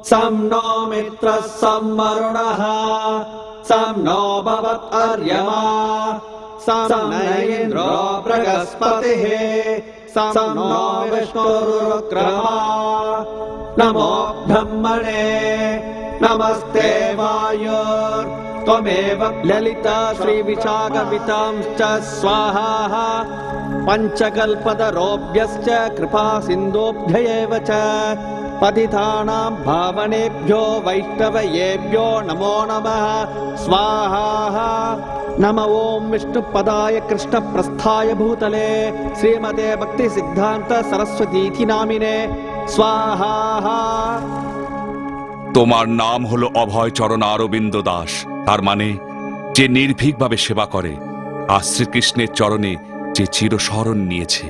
L: सं नो मित्रः सं वरुणः सं नो भवत्वर्यमा सं न इन्द्रो बृहस्पतिः सं नो विष्णुरुक्रमा नमो ब्रह्मणे नमस्ते वायुर्त्वमेव ललिता श्रीविशाखवितां च स्वाहा पञ्चकल्पतरोभ्यश्च कृपा सिन्धुभ्यैव च पतितानां भावनेभ्यो वैष्णवयेभ्यो नमो नमः स्वाहा नम ओं विष्णुपदाय कृष्णप्रस्थाय भूतले श्रीमते भक्ति सिद्धांत सरस्वती नामिने स्वाहा।
K: তোমার নাম হলো অভয় চরণ অরবিন্দ দাস, তার মানে যে নির্ভীকভাবে সেবা করে আর শ্রীকৃষ্ণের চরণে যে চিরশরণ নিয়েছে।